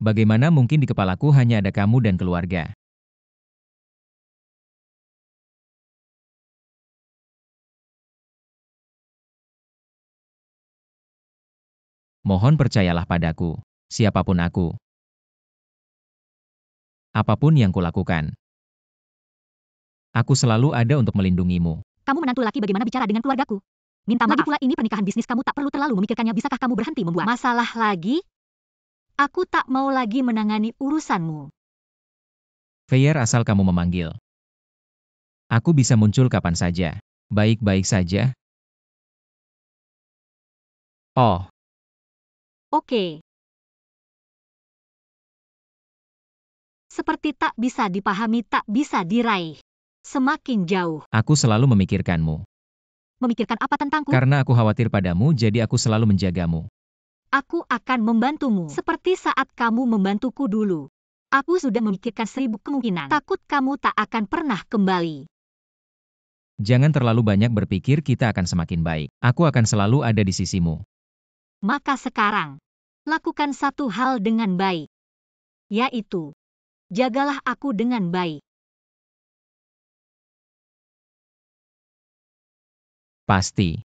Bagaimana mungkin di kepalaku hanya ada kamu dan keluarga? Mohon percayalah padaku, siapapun aku. Apapun yang kulakukan. Aku selalu ada untuk melindungimu. Kamu menantu laki, bagaimana bicara dengan keluargaku? Minta maaf. Lagi pula ini pernikahan bisnis, kamu tak perlu terlalu memikirkannya. Bisakah kamu berhenti membuat masalah lagi? Aku tak mau lagi menangani urusanmu. Feier, asal kamu memanggil. Aku bisa muncul kapan saja. Baik-baik saja. Oh, Oke. Seperti tak bisa dipahami, tak bisa diraih. Semakin jauh. aku selalu memikirkanmu. Memikirkan apa tentangku? Karena aku khawatir padamu, jadi aku selalu menjagamu. Aku akan membantumu. Seperti saat kamu membantuku dulu. Aku sudah memikirkan 1000 kemungkinan. Takut kamu tak akan pernah kembali. Jangan terlalu banyak berpikir, kita akan semakin baik. Aku akan selalu ada di sisimu. Maka sekarang, lakukan satu hal dengan baik. Yaitu, jagalah aku dengan baik. Pasti.